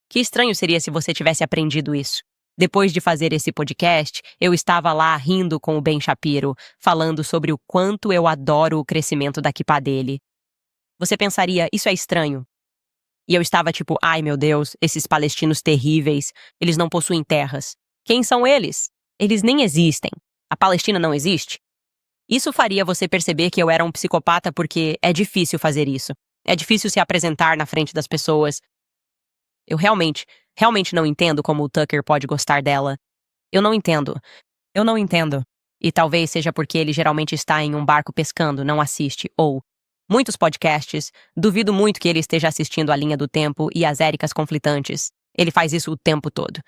Que estranho seria se você tivesse aprendido isso. Depois de fazer esse podcast, eu estava lá rindo com o Ben Shapiro, falando sobre o quanto eu adoro o crescimento da kippah dele. Você pensaria, isso é estranho. E eu estava tipo, ai meu Deus, esses palestinos terríveis, eles não possuem terras. Quem são eles? Eles nem existem. A Palestina não existe? Isso faria você perceber que eu era um psicopata porque é difícil fazer isso. É difícil se apresentar na frente das pessoas. Eu realmente não entendo como o Tucker pode gostar dela. Eu não entendo. E talvez seja porque ele geralmente está em um barco pescando, não assiste, ou muitos podcasts, duvido muito que ele esteja assistindo a Linha do Tempo e as Éricas conflitantes. Ele faz isso o tempo todo.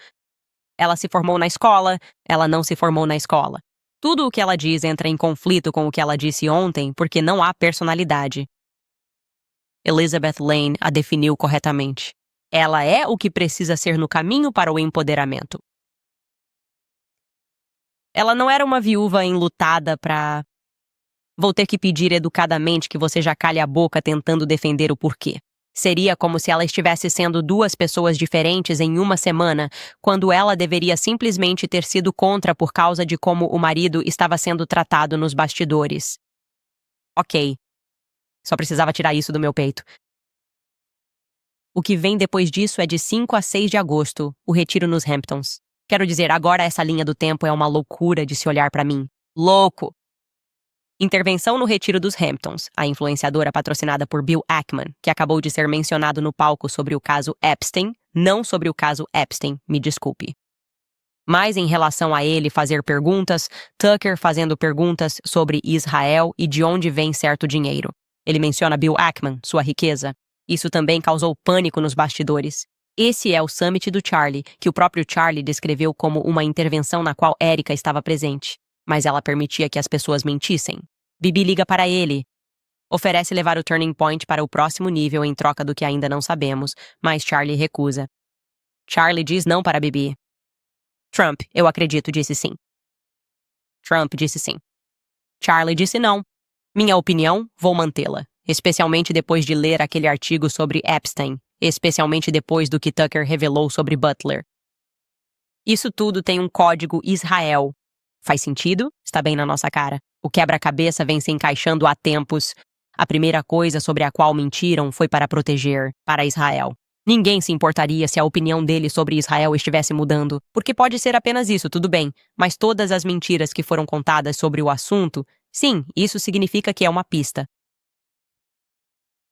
Ela se formou na escola, ela não se formou na escola. Tudo o que ela diz entra em conflito com o que ela disse ontem porque não há personalidade. Elizabeth Lane a definiu corretamente. Ela é o que precisa ser no caminho para o empoderamento. Ela não era uma viúva enlutada pra... Vou ter que pedir educadamente que você já calhe a boca tentando defender o porquê. Seria como se ela estivesse sendo duas pessoas diferentes em uma semana, quando ela deveria simplesmente ter sido contra por causa de como o marido estava sendo tratado nos bastidores. Ok. Só precisava tirar isso do meu peito. O que vem depois disso é de 5 a 6 de agosto, o retiro nos Hamptons. Quero dizer, agora essa linha do tempo é uma loucura de se olhar para mim. Louco! Intervenção no retiro dos Hamptons, a influenciadora patrocinada por Bill Ackman, que acabou de ser mencionado no palco sobre o caso Epstein, não sobre o caso Epstein, me desculpe. Mas em relação a ele fazer perguntas, Tucker fazendo perguntas sobre Israel e de onde vem certo dinheiro. Ele menciona Bill Ackman, sua riqueza. Isso também causou pânico nos bastidores. Esse é o Summit do Charlie, que o próprio Charlie descreveu como uma intervenção na qual Erika estava presente. Mas ela permitia que as pessoas mentissem. Bibi liga para ele. Oferece levar o Turning Point para o próximo nível em troca do que ainda não sabemos, mas Charlie recusa. Charlie diz não para Bibi. Trump, eu acredito, disse sim. Trump disse sim. Charlie disse não. Minha opinião, vou mantê-la. Especialmente depois de ler aquele artigo sobre Epstein. Especialmente depois do que Tucker revelou sobre Butler. Isso tudo tem um código Israel. Faz sentido? Está bem na nossa cara. O quebra-cabeça vem se encaixando há tempos. A primeira coisa sobre a qual mentiram foi para proteger, para Israel. Ninguém se importaria se a opinião dele sobre Israel estivesse mudando, porque pode ser apenas isso, tudo bem, mas todas as mentiras que foram contadas sobre o assunto, sim, isso significa que é uma pista.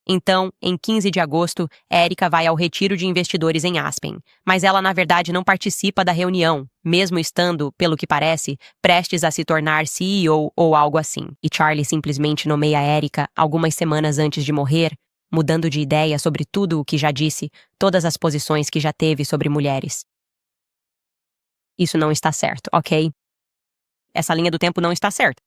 Então, em 15 de agosto, Erika vai ao retiro de investidores em Aspen, mas ela na verdade não participa da reunião, mesmo estando, pelo que parece, prestes a se tornar CEO ou algo assim. E Charlie simplesmente nomeia Erika algumas semanas antes de morrer, mudando de ideia sobre tudo o que já disse, todas as posições que já teve sobre mulheres. Isso não está certo, ok? Essa linha do tempo não está certa.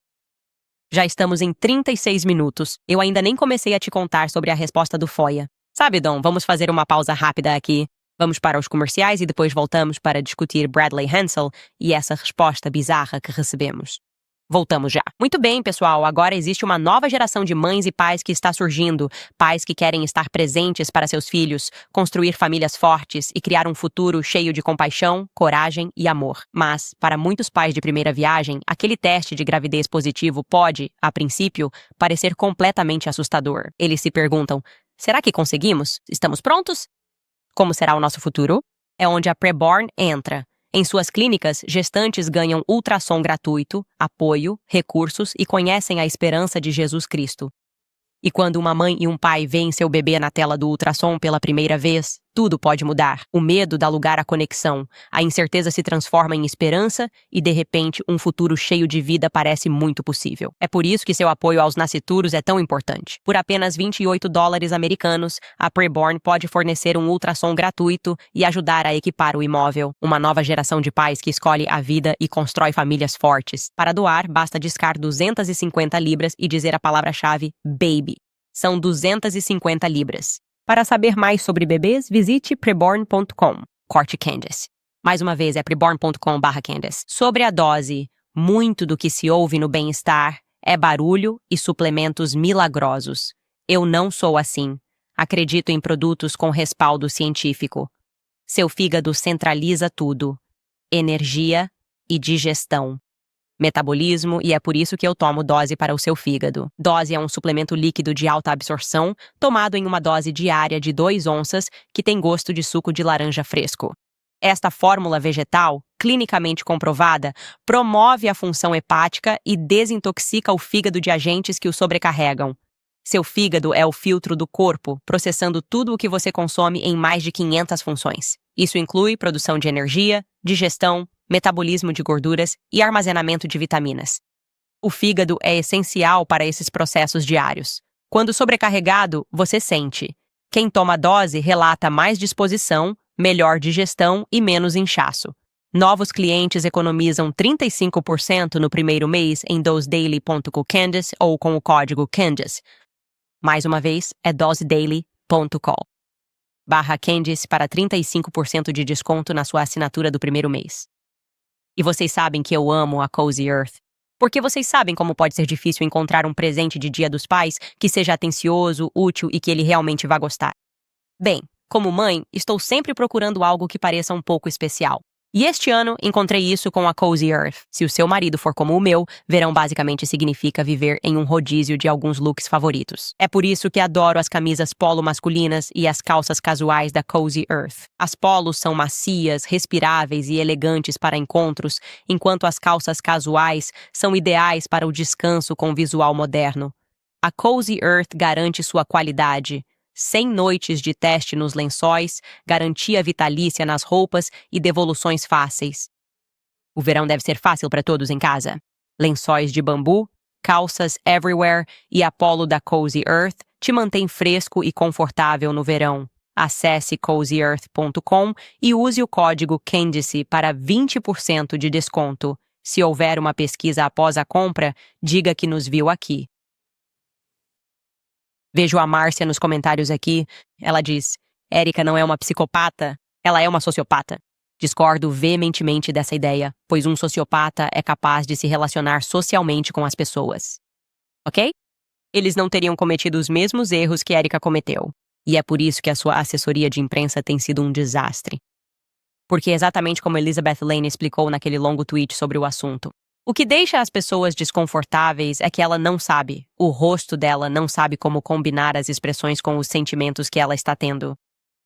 Já estamos em 36 minutos. Eu ainda nem comecei a te contar sobre a resposta do FOIA. Sabe, Dom, vamos fazer uma pausa rápida aqui. Vamos para os comerciais e depois voltamos para discutir Bradley Hansel e essa resposta bizarra que recebemos. Voltamos já. Muito bem, pessoal. Agora existe uma nova geração de mães e pais que está surgindo. Pais que querem estar presentes para seus filhos, construir famílias fortes e criar um futuro cheio de compaixão, coragem e amor. Mas, para muitos pais de primeira viagem, aquele teste de gravidez positivo pode, a princípio, parecer completamente assustador. Eles se perguntam, será que conseguimos? Estamos prontos? Como será o nosso futuro? É onde a Preborn entra. Em suas clínicas, gestantes ganham ultrassom gratuito, apoio, recursos e conhecem a esperança de Jesus Cristo. E quando uma mãe e um pai veem seu bebê na tela do ultrassom pela primeira vez, tudo pode mudar. O medo dá lugar à conexão, a incerteza se transforma em esperança e, de repente, um futuro cheio de vida parece muito possível. É por isso que seu apoio aos nascituros é tão importante. Por apenas $28 americanos, a Preborn pode fornecer um ultrassom gratuito e ajudar a equipar o imóvel. Uma nova geração de pais que escolhe a vida e constrói famílias fortes. Para doar, basta discar 250 libras e dizer a palavra-chave BABY. São 250 libras. Para saber mais sobre bebês, visite preborn.com. Corte Candace. Mais uma vez, é preborn.com/Candace. Sobre a dose, muito do que se ouve no bem-estar é barulho e suplementos milagrosos. Eu não sou assim. Acredito em produtos com respaldo científico. Seu fígado centraliza tudo: energia e digestão. Metabolismo, e é por isso que eu tomo dose para o seu fígado. Dose é um suplemento líquido de alta absorção, tomado em uma dose diária de 2 onças, que tem gosto de suco de laranja fresco. Esta fórmula vegetal, clinicamente comprovada, promove a função hepática e desintoxica o fígado de agentes que o sobrecarregam. Seu fígado é o filtro do corpo, processando tudo o que você consome em mais de 500 funções. Isso inclui produção de energia, digestão, metabolismo de gorduras e armazenamento de vitaminas. O fígado é essencial para esses processos diários. Quando sobrecarregado, você sente. Quem toma dose relata mais disposição, melhor digestão e menos inchaço. Novos clientes economizam 35% no primeiro mês em dosedaily.com/Candace ou com o código Candace. Mais uma vez, é dosedaily.com/Candace para 35% de desconto na sua assinatura do primeiro mês. E vocês sabem que eu amo a Cozy Earth. Porque vocês sabem como pode ser difícil encontrar um presente de Dia dos Pais que seja atencioso, útil e que ele realmente vá gostar. Bem, como mãe, estou sempre procurando algo que pareça um pouco especial. E este ano, encontrei isso com a Cozy Earth. Se o seu marido for como o meu, verão basicamente significa viver em um rodízio de alguns looks favoritos. É por isso que adoro as camisas polo masculinas e as calças casuais da Cozy Earth. As polos são macias, respiráveis e elegantes para encontros, enquanto as calças casuais são ideais para o descanso com visual moderno. A Cozy Earth garante sua qualidade. 100 noites de teste nos lençóis, garantia vitalícia nas roupas e devoluções fáceis. O verão deve ser fácil para todos em casa. Lençóis de bambu, calças everywhere e a polo da Cozy Earth te mantém fresco e confortável no verão. Acesse cozyearth.com e use o código Candice para 20% de desconto. Se houver uma pesquisa após a compra, diga que nos viu aqui. Vejo a Márcia nos comentários aqui. Ela diz, Érica não é uma psicopata, ela é uma sociopata. Discordo veementemente dessa ideia, pois um sociopata é capaz de se relacionar socialmente com as pessoas. Ok? Eles não teriam cometido os mesmos erros que Érica cometeu. E é por isso que a sua assessoria de imprensa tem sido um desastre. Porque exatamente como Elizabeth Lane explicou naquele longo tweet sobre o assunto. O que deixa as pessoas desconfortáveis é que ela não sabe. O rosto dela não sabe como combinar as expressões com os sentimentos que ela está tendo.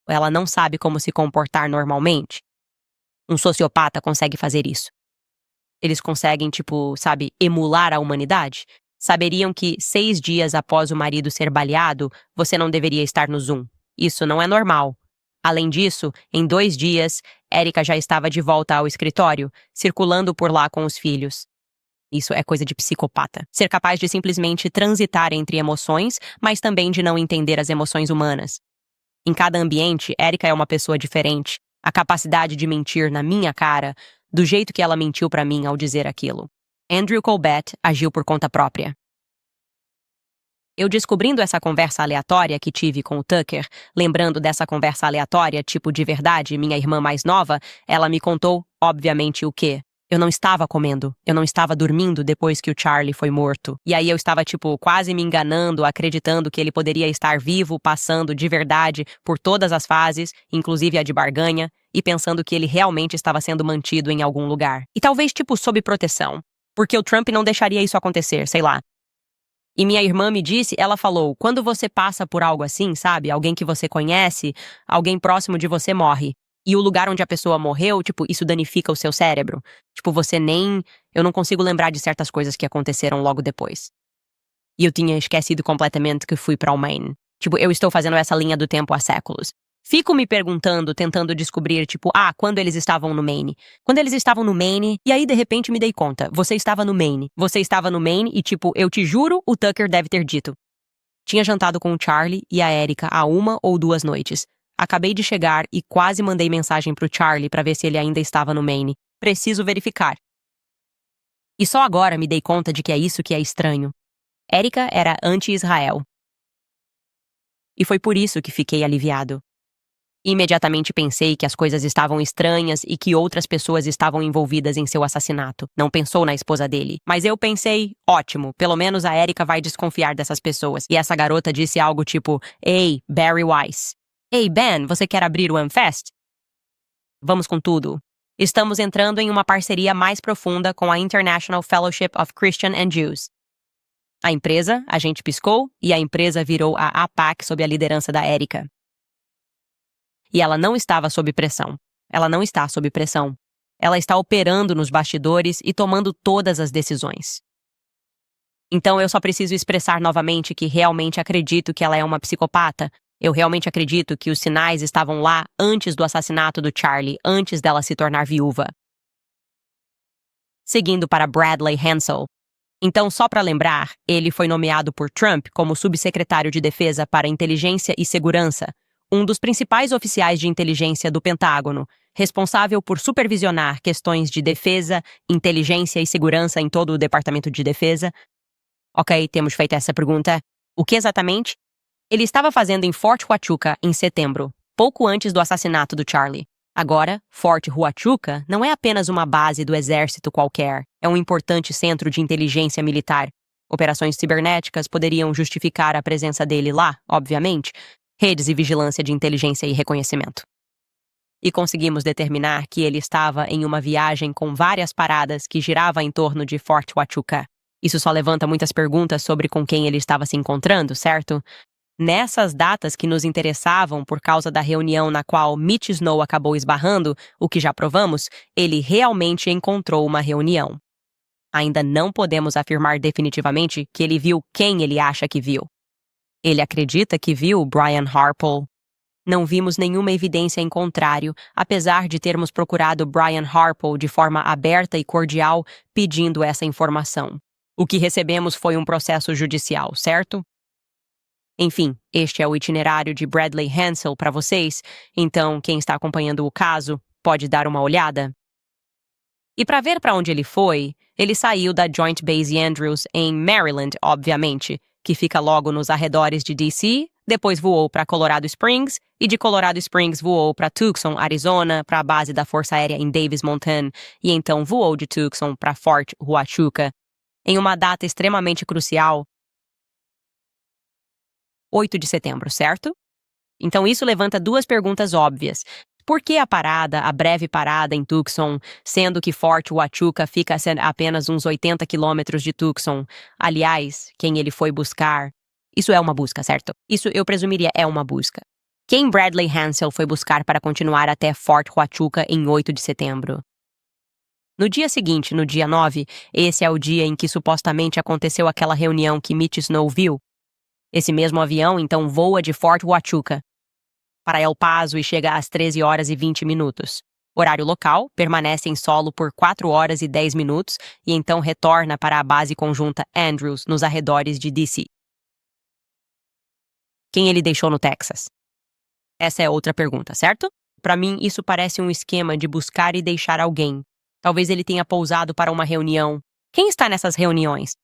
Ela não sabe como se comportar normalmente. Um sociopata consegue fazer isso. Eles conseguem, emular a humanidade. Saberiam que 6 dias após o marido ser baleado, você não deveria estar no Zoom. Isso não é normal. Além disso, em 2 dias, Érica já estava de volta ao escritório, circulando por lá com os filhos. Isso é coisa de psicopata. Ser capaz de simplesmente transitar entre emoções, mas também de não entender as emoções humanas. Em cada ambiente, Érica é uma pessoa diferente. A capacidade de mentir na minha cara, do jeito que ela mentiu pra mim ao dizer aquilo. Andrew Colbert agiu por conta própria. Eu descobrindo essa conversa aleatória que tive com o Tucker, lembrando dessa conversa aleatória, de verdade, minha irmã mais nova, ela me contou, obviamente, o quê? Eu não estava comendo, eu não estava dormindo depois que o Charlie foi morto. E aí eu estava, quase me enganando, acreditando que ele poderia estar vivo, passando de verdade por todas as fases, inclusive a de barganha, e pensando que ele realmente estava sendo mantido em algum lugar. E talvez, sob proteção. Porque o Trump não deixaria isso acontecer, sei lá. E minha irmã me disse, ela falou, quando você passa por algo assim, sabe, alguém que você conhece, alguém próximo de você morre. E o lugar onde a pessoa morreu, isso danifica o seu cérebro. Eu não consigo lembrar de certas coisas que aconteceram logo depois. E eu tinha esquecido completamente que fui para o Maine. Eu estou fazendo essa linha do tempo há séculos. Fico me perguntando, tentando descobrir, quando eles estavam no Maine. Quando eles estavam no Maine, e aí de repente me dei conta, você estava no Maine. Você estava no Maine e eu te juro, o Tucker deve ter dito. Tinha jantado com o Charlie e a Érica há 1 ou 2 noites. Acabei de chegar e quase mandei mensagem pro Charlie para ver se ele ainda estava no Maine. Preciso verificar. E só agora me dei conta de que é isso que é estranho. Érica era anti-Israel. E foi por isso que fiquei aliviado. Imediatamente pensei que as coisas estavam estranhas e que outras pessoas estavam envolvidas em seu assassinato. Não pensou na esposa dele. Mas eu pensei, ótimo, pelo menos a Érica vai desconfiar dessas pessoas. E essa garota disse algo Ei, Barry Weiss. Ei, Ben, você quer abrir o Amfest? Vamos com tudo. Estamos entrando em uma parceria mais profunda com a International Fellowship of Christian and Jews. A gente piscou e a empresa virou a APAC sob a liderança da Érica. E ela não estava sob pressão. Ela não está sob pressão. Ela está operando nos bastidores e tomando todas as decisões. Então eu só preciso expressar novamente que realmente acredito que ela é uma psicopata. Eu realmente acredito que os sinais estavam lá antes do assassinato do Charlie, antes dela se tornar viúva. Seguindo para Bradley Hansel. Então, só para lembrar, ele foi nomeado por Trump como subsecretário de Defesa para Inteligência e Segurança, um dos principais oficiais de inteligência do Pentágono, responsável por supervisionar questões de defesa, inteligência e segurança em todo o Departamento de Defesa. Ok, temos feito essa pergunta. O que exatamente? Ele estava fazendo em Fort Huachuca em setembro, pouco antes do assassinato do Charlie. Agora, Fort Huachuca não é apenas uma base do exército qualquer, é um importante centro de inteligência militar. Operações cibernéticas poderiam justificar a presença dele lá, obviamente. redes e vigilância de inteligência e reconhecimento. E conseguimos determinar que ele estava em uma viagem com várias paradas que girava em torno de Fort Huachuca. Isso só levanta muitas perguntas sobre com quem ele estava se encontrando, certo? Nessas datas que nos interessavam por causa da reunião na qual Mitch Snow acabou esbarrando, o que já provamos, ele realmente encontrou uma reunião. Ainda não podemos afirmar definitivamente que ele viu quem ele acha que viu. Ele acredita que viu Brian Harpole. Não vimos nenhuma evidência em contrário, apesar de termos procurado Brian Harpole de forma aberta e cordial pedindo essa informação. O que recebemos foi um processo judicial, certo? Enfim, este é o itinerário de Bradley Hansel para vocês, então quem está acompanhando o caso pode dar uma olhada. E para ver para onde ele foi, ele saiu da Joint Base Andrews em Maryland, obviamente, que fica logo nos arredores de D.C., depois voou para Colorado Springs e de Colorado Springs voou para Tucson, Arizona, para a base da Força Aérea em Davis, Montana, e então voou de Tucson para Fort Huachuca, em uma data extremamente crucial, 8 de setembro, certo? Então isso levanta duas perguntas óbvias. Por que a breve parada em Tucson, sendo que Fort Huachuca fica a apenas uns 80 quilômetros de Tucson? Aliás, quem ele foi buscar? Isso é uma busca, certo? Isso eu presumiria é uma busca. Quem Bradley Hansel foi buscar para continuar até Fort Huachuca em 8 de setembro? No dia seguinte, no dia 9, esse é o dia em que supostamente aconteceu aquela reunião que Mitch Snow viu. Esse mesmo avião, então, voa de Fort Huachuca para El Paso e chega às 13 horas e 20 minutos. Horário local, permanece em solo por 4 horas e 10 minutos e então retorna para a base conjunta Andrews, nos arredores de D.C. Quem ele deixou no Texas? Essa é outra pergunta, certo? Para mim, isso parece um esquema de buscar e deixar alguém. Talvez ele tenha pousado para uma reunião. Quem está nessas reuniões?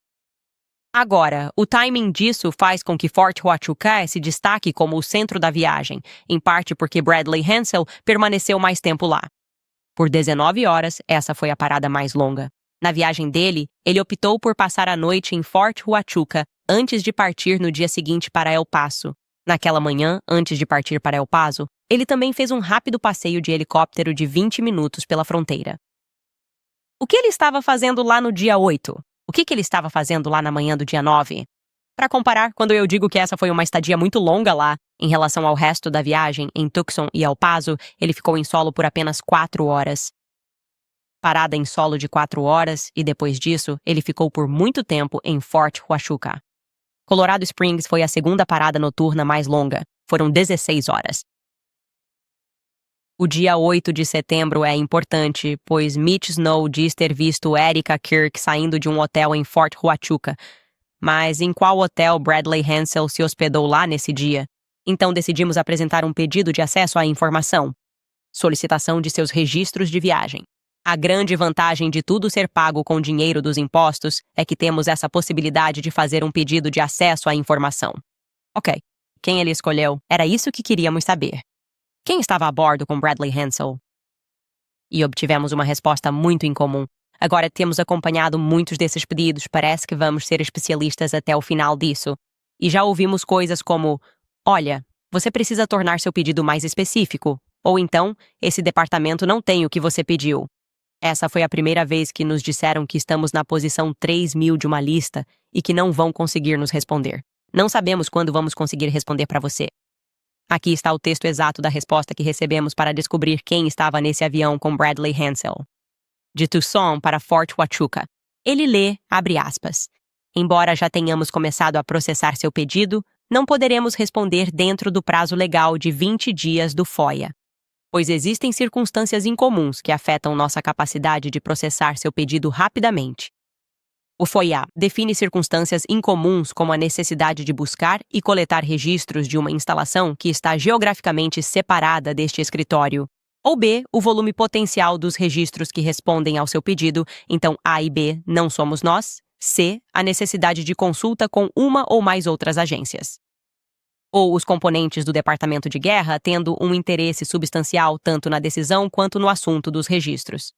Agora, o timing disso faz com que Fort Huachuca se destaque como o centro da viagem, em parte porque Bradley Hansel permaneceu mais tempo lá. Por 19 horas, essa foi a parada mais longa. Na viagem dele, ele optou por passar a noite em Fort Huachuca antes de partir no dia seguinte para El Paso. Naquela manhã, antes de partir para El Paso, ele também fez um rápido passeio de helicóptero de 20 minutos pela fronteira. O que ele estava fazendo lá no dia 8? O que ele estava fazendo lá na manhã do dia 9? Para comparar, quando eu digo que essa foi uma estadia muito longa lá, em relação ao resto da viagem, em Tucson e El Paso, ele ficou em solo por apenas 4 horas. Parada em solo de 4 horas, e depois disso, ele ficou por muito tempo em Fort Huachuca. Colorado Springs foi a segunda parada noturna mais longa. Foram 16 horas. O dia 8 de setembro é importante, pois Mitch Snow diz ter visto Erica Kirk saindo de um hotel em Fort Huachuca. Mas em qual hotel Bradley Hansel se hospedou lá nesse dia? Então decidimos apresentar um pedido de acesso à informação. Solicitação de seus registros de viagem. A grande vantagem de tudo ser pago com dinheiro dos impostos é que temos essa possibilidade de fazer um pedido de acesso à informação. Ok, quem ele escolheu? Era isso que queríamos saber. Quem estava a bordo com Bradley Hansel? E obtivemos uma resposta muito incomum. Agora temos acompanhado muitos desses pedidos, parece que vamos ser especialistas até o final disso. E já ouvimos coisas como, olha, você precisa tornar seu pedido mais específico, ou então, esse departamento não tem o que você pediu. Essa foi a primeira vez que nos disseram que estamos na posição 3000 de uma lista e que não vão conseguir nos responder. Não sabemos quando vamos conseguir responder para você. Aqui está o texto exato da resposta que recebemos para descobrir quem estava nesse avião com Bradley Hansel. De Tucson para Fort Huachuca. Ele lê, abre aspas, embora já tenhamos começado a processar seu pedido, não poderemos responder dentro do prazo legal de 20 dias do FOIA, pois existem circunstâncias incomuns que afetam nossa capacidade de processar seu pedido rapidamente. O FOIA define circunstâncias incomuns como a necessidade de buscar e coletar registros de uma instalação que está geograficamente separada deste escritório, ou B, o volume potencial dos registros que respondem ao seu pedido, então A e B não somos nós, C, a necessidade de consulta com uma ou mais outras agências. Ou os componentes do Departamento de Guerra tendo um interesse substancial tanto na decisão quanto no assunto dos registros.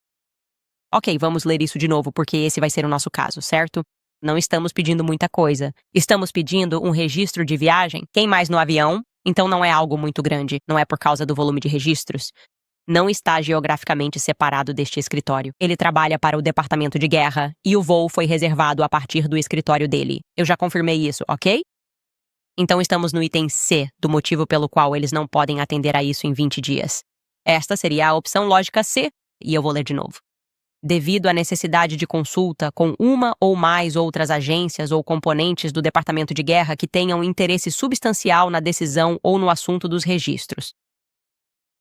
Ok, vamos ler isso de novo porque esse vai ser o nosso caso, certo? Não estamos pedindo muita coisa. Estamos pedindo um registro de viagem. Quem mais no avião? Então não é algo muito grande, não é por causa do volume de registros. Não está geograficamente separado deste escritório. Ele trabalha para o Departamento de Guerra e o voo foi reservado a partir do escritório dele. Eu já confirmei isso, ok? Então estamos no item C, do motivo pelo qual eles não podem atender a isso em 20 dias. Esta seria a opção lógica C, e eu vou ler de novo. Devido à necessidade de consulta com uma ou mais outras agências ou componentes do Departamento de Guerra que tenham interesse substancial na decisão ou no assunto dos registros.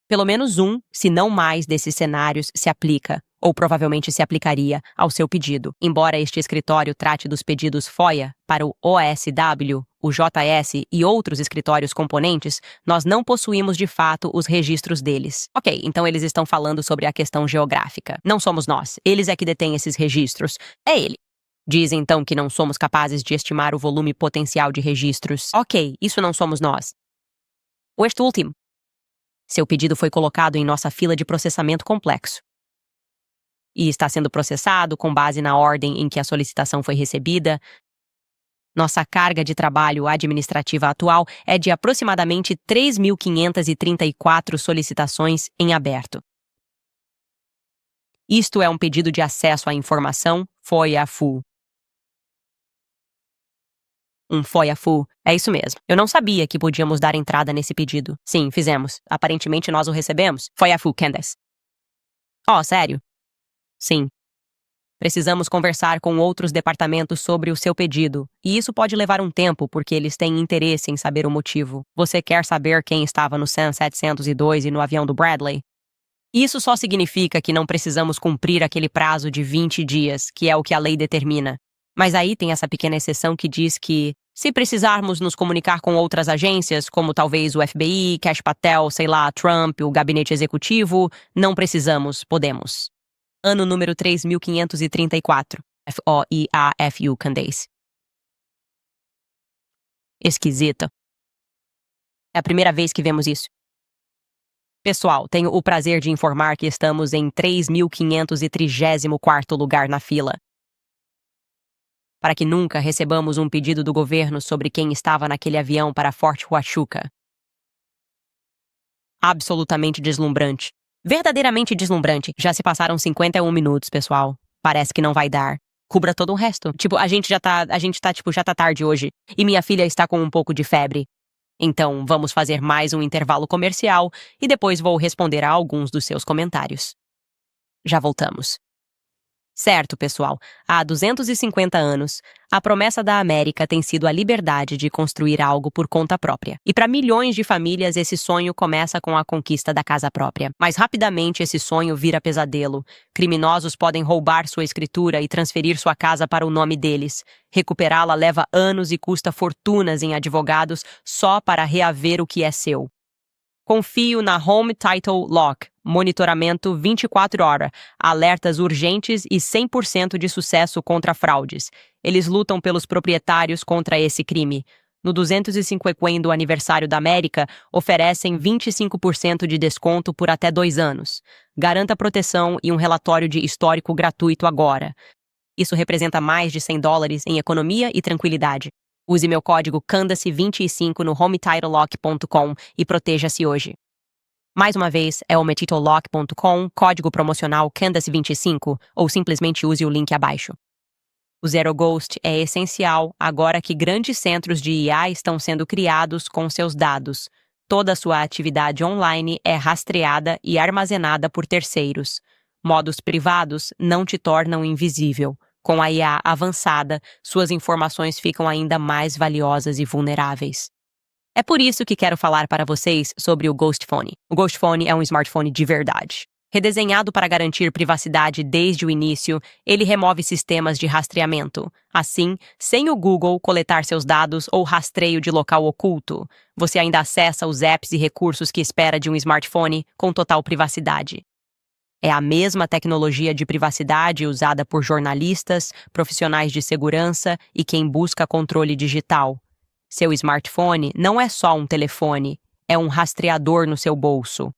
Pelo menos um, se não mais, desses cenários se aplica, ou provavelmente se aplicaria, ao seu pedido. Embora este escritório trate dos pedidos FOIA para o OSW, o JS e outros escritórios componentes, nós não possuímos de fato os registros deles. Ok, então eles estão falando sobre a questão geográfica. Não somos nós, eles é que detêm esses registros. É ele. Dizem então que não somos capazes de estimar o volume potencial de registros. Ok, isso não somos nós. O este último. Seu pedido foi colocado em nossa fila de processamento complexo e está sendo processado com base na ordem em que a solicitação foi recebida. Nossa carga de trabalho administrativa atual é de aproximadamente 3.534 solicitações em aberto. Isto é um pedido de acesso à informação FOIA-FU. Um FOIA-FU, é isso mesmo. Eu não sabia que podíamos dar entrada nesse pedido. Sim, fizemos. Aparentemente nós o recebemos. FOIA-FU, Candace. Oh, sério? Sim. Precisamos conversar com outros departamentos sobre o seu pedido, e isso pode levar um tempo porque eles têm interesse em saber o motivo. Você quer saber quem estava no Sun 702 e no avião do Bradley? Isso só significa que não precisamos cumprir aquele prazo de 20 dias, que é o que a lei determina. Mas aí tem essa pequena exceção que diz que, se precisarmos nos comunicar com outras agências, como talvez o FBI, Kash Patel, sei lá, Trump, o gabinete executivo, não precisamos, podemos. Ano número 3534. FOIA-FU, Candace. Esquisito. É a primeira vez que vemos isso. Pessoal, tenho o prazer de informar que estamos em 3.534º lugar na fila. Para que nunca recebamos um pedido do governo sobre quem estava naquele avião para Fort Huachuca. Absolutamente deslumbrante. Verdadeiramente deslumbrante. Já se passaram 51 minutos, pessoal. Parece que não vai dar. Cubra todo o resto. Tipo, já tá tarde hoje. E minha filha está com um pouco de febre. Então, vamos fazer mais um intervalo comercial e depois vou responder a alguns dos seus comentários. Já voltamos. Certo, pessoal, há 250 anos, a promessa da América tem sido a liberdade de construir algo por conta própria. E para milhões de famílias, esse sonho começa com a conquista da casa própria. Mas rapidamente esse sonho vira pesadelo. Criminosos podem roubar sua escritura e transferir sua casa para o nome deles. Recuperá-la leva anos e custa fortunas em advogados só para reaver o que é seu. Confio na Home Title Lock. Monitoramento 24 horas, alertas urgentes e 100% de sucesso contra fraudes. Eles lutam pelos proprietários contra esse crime. No 250º aniversário da América, oferecem 25% de desconto por até 2 anos. Garanta proteção e um relatório de histórico gratuito agora. Isso representa mais de $100 em economia e tranquilidade. Use meu código Candace25 no HomeTitleLock.com e proteja-se hoje. Mais uma vez, é HomeTitleLock.com, código promocional Candace25, ou simplesmente use o link abaixo. O Zero Ghost é essencial agora que grandes centros de IA estão sendo criados com seus dados. Toda a sua atividade online é rastreada e armazenada por terceiros. Modos privados não te tornam invisível. Com a IA avançada, suas informações ficam ainda mais valiosas e vulneráveis. É por isso que quero falar para vocês sobre o Ghost Phone. O Ghost Phone é um smartphone de verdade. Redesenhado para garantir privacidade desde o início, ele remove sistemas de rastreamento. Assim, sem o Google coletar seus dados ou rastreio de local oculto, você ainda acessa os apps e recursos que espera de um smartphone com total privacidade. É a mesma tecnologia de privacidade usada por jornalistas, profissionais de segurança e quem busca controle digital. Seu smartphone não é só um telefone, é um rastreador no seu bolso.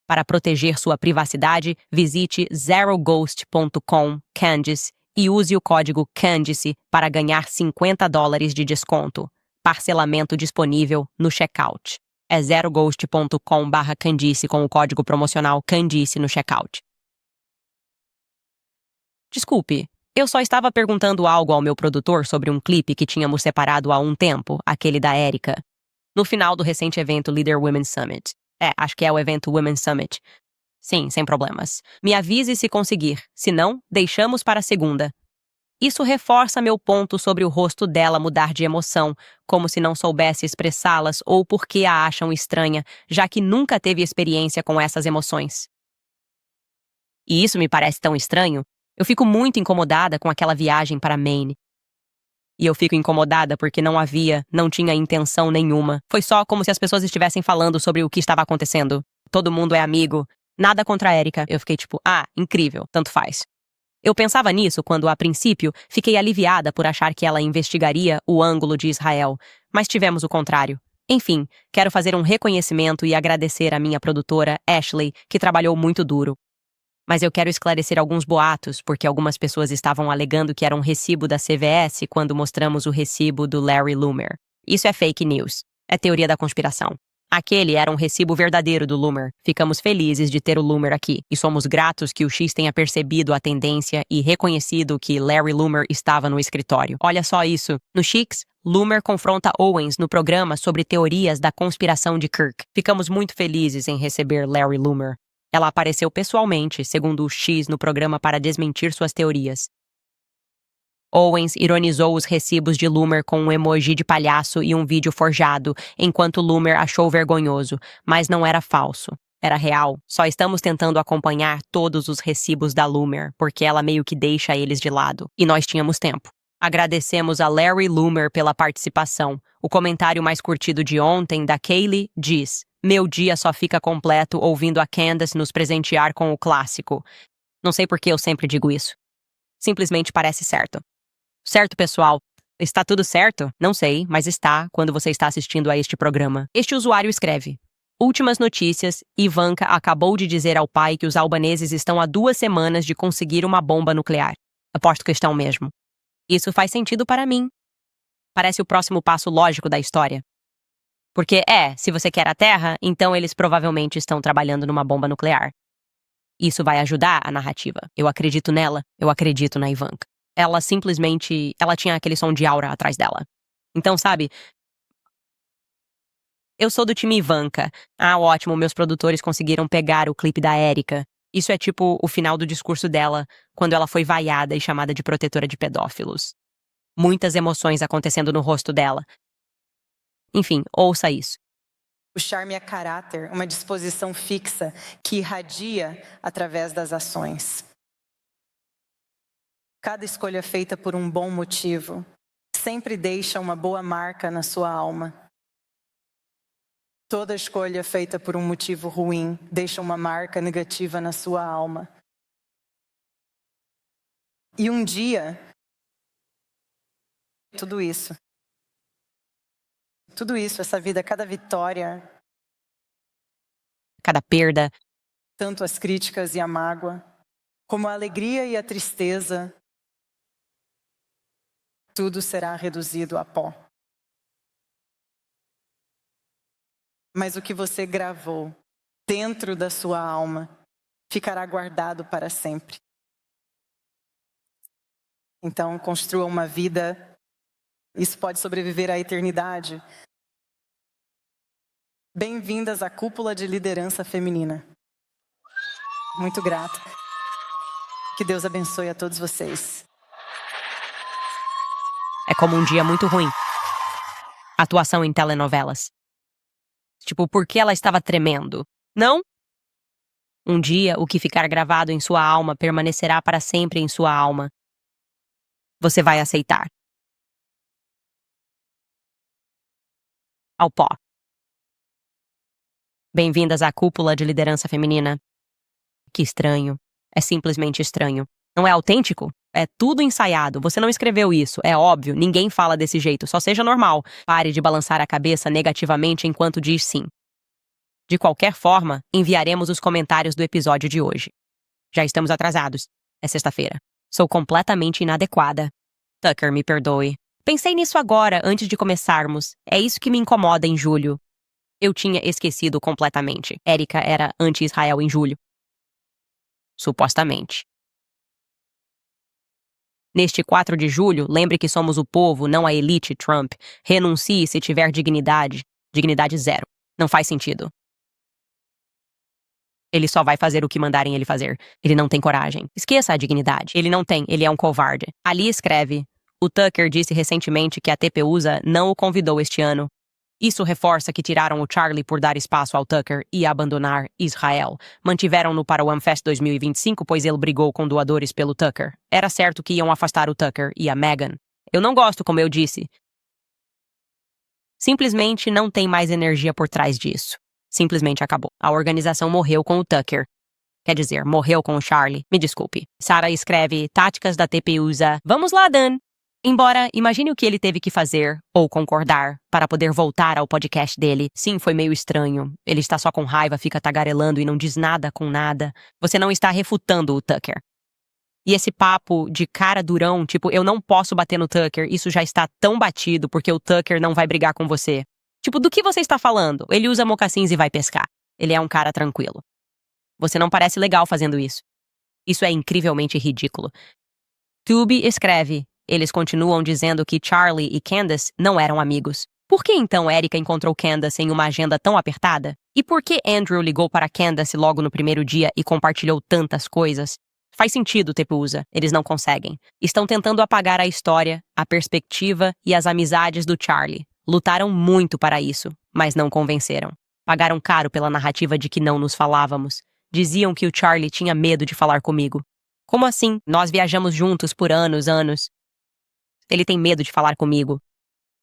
Para proteger sua privacidade, visite zeroghost.com, Candice, e use o código Candice para ganhar $50 de desconto. Parcelamento disponível no checkout. É zeroghost.com/Candice com o código promocional Candice no checkout. Desculpe, eu só estava perguntando algo ao meu produtor sobre um clipe que tínhamos separado há um tempo, aquele da Erika, no final do recente evento Leader Women Summit. Acho que é o evento Women Summit. Sim, sem problemas. Me avise se conseguir, se não, deixamos para a segunda. Isso reforça meu ponto sobre o rosto dela mudar de emoção, como se não soubesse expressá-las ou porque a acham estranha, já que nunca teve experiência com essas emoções. E isso me parece tão estranho. Eu fico muito incomodada com aquela viagem para Maine. E eu fico incomodada porque não tinha intenção nenhuma. Foi só como se as pessoas estivessem falando sobre o que estava acontecendo. Todo mundo é amigo. Nada contra a Erika. Eu fiquei tipo, incrível, tanto faz. Eu pensava nisso quando, a princípio, fiquei aliviada por achar que ela investigaria o ângulo de Israel, mas tivemos o contrário. Enfim, quero fazer um reconhecimento e agradecer à minha produtora, Ashley, que trabalhou muito duro. Mas eu quero esclarecer alguns boatos, porque algumas pessoas estavam alegando que era um recibo da CVS quando mostramos o recibo do Larry Loomer. Isso é fake news. É teoria da conspiração. Aquele era um recibo verdadeiro do Loomer. Ficamos felizes de ter o Loomer aqui, e somos gratos que o X tenha percebido a tendência e reconhecido que Larry Loomer estava no escritório. Olha só isso. No X, Loomer confronta Owens no programa sobre teorias da conspiração de Kirk. Ficamos muito felizes em receber Larry Loomer. Ela apareceu pessoalmente, segundo o X, no programa para desmentir suas teorias. Owens ironizou os recibos de Loomer com um emoji de palhaço e um vídeo forjado, enquanto Loomer achou vergonhoso, mas não era falso. Era real. Só estamos tentando acompanhar todos os recibos da Loomer, porque ela meio que deixa eles de lado. E nós tínhamos tempo. Agradecemos a Larry Loomer pela participação. O comentário mais curtido de ontem, da Kaylee, diz: "Meu dia só fica completo ouvindo a Candace nos presentear com o clássico." Não sei por que eu sempre digo isso. Simplesmente parece certo. Certo, pessoal? Está tudo certo? Não sei, mas está quando você está assistindo a este programa. Este usuário escreve: "Últimas notícias, Ivanka acabou de dizer ao pai que os albaneses estão há 2 semanas de conseguir uma bomba nuclear. Aposto que estão mesmo. Isso faz sentido para mim. Parece o próximo passo lógico da história. Porque se você quer a Terra, então eles provavelmente estão trabalhando numa bomba nuclear. Isso vai ajudar a narrativa. Eu acredito nela, eu acredito na Ivanka. Ela tinha aquele som de aura atrás dela. Então, sabe, eu sou do time Ivanka. Ótimo, meus produtores conseguiram pegar o clipe da Erika. Isso é tipo o final do discurso dela, quando ela foi vaiada e chamada de protetora de pedófilos. Muitas emoções acontecendo no rosto dela. Enfim, ouça isso. O charme é caráter, uma disposição fixa que irradia através das ações. Cada escolha feita por um bom motivo sempre deixa uma boa marca na sua alma. Toda escolha feita por um motivo ruim deixa uma marca negativa na sua alma. E um dia, tudo isso, essa vida, cada vitória, Cada perda, tanto as críticas e a mágoa, como a alegria e a tristeza, tudo será reduzido a pó. Mas o que você gravou dentro da sua alma ficará guardado para sempre. Então, construa uma vida. Isso pode sobreviver à eternidade. Bem-vindas à Cúpula de Liderança Feminina. Muito grata. Que Deus abençoe a todos vocês. é como um dia muito ruim. Atuação em telenovelas. Tipo, por que ela estava tremendo? Não? Um dia, o que ficar gravado em sua alma permanecerá para sempre em sua alma. Você vai aceitar. Ao pó. Bem-vindas à Cúpula de Liderança Feminina. Que estranho. É simplesmente estranho. Não é autêntico? É tudo ensaiado. Você não escreveu isso. É óbvio. Ninguém fala desse jeito. Só seja normal. Pare de balançar a cabeça negativamente enquanto diz sim. De qualquer forma, enviaremos os comentários do episódio de hoje. Já estamos atrasados. É sexta-feira. Sou completamente inadequada. Tucker, me perdoe. Pensei nisso agora, antes de começarmos. É isso que me incomoda em julho. Eu tinha esquecido completamente. Erika era anti-Israel em julho. Supostamente. Neste 4 de julho, lembre que somos o povo, não a elite Trump. Renuncie se tiver dignidade. Dignidade zero. Não faz sentido. Ele só vai fazer o que mandarem ele fazer. Ele não tem coragem. Esqueça a dignidade. Ele não tem, ele é um covarde. Ali escreve: o Tucker disse recentemente que a TPUSA não o convidou este ano. Isso reforça que tiraram o Charlie por dar espaço ao Tucker e abandonar Israel. Mantiveram-no para o Amfest 2025, pois ele brigou com doadores pelo Tucker. Era certo que iam afastar o Tucker e a Meghan. Eu não gosto, como eu disse. Simplesmente não tem mais energia por trás disso. Simplesmente acabou. A organização morreu com o Tucker. Quer dizer, morreu com o Charlie. Me desculpe. Sarah escreve: táticas da TPUSA. Vamos lá, Dan. Embora, imagine o que ele teve que fazer, ou concordar, para poder voltar ao podcast dele. Sim, foi meio estranho. Ele está só com raiva, fica tagarelando e não diz nada com nada. Você não está refutando o Tucker. E esse papo de cara durão, tipo, eu não posso bater no Tucker, isso já está tão batido porque o Tucker não vai brigar com você. Tipo, do que você está falando? Ele usa mocassins e vai pescar. Ele é um cara tranquilo. Você não parece legal fazendo isso. Isso é incrivelmente ridículo. Tube escreve: eles continuam dizendo que Charlie e Candace não eram amigos. Por que então Erika encontrou Candace em uma agenda tão apertada? E por que Andrew ligou para Candace logo no primeiro dia e compartilhou tantas coisas? Faz sentido, TPUSA. Eles não conseguem. Estão tentando apagar a história, a perspectiva e as amizades do Charlie. Lutaram muito para isso, mas não convenceram. Pagaram caro pela narrativa de que não nos falávamos. Diziam que o Charlie tinha medo de falar comigo. Como assim? Nós viajamos juntos por anos. Ele tem medo de falar comigo.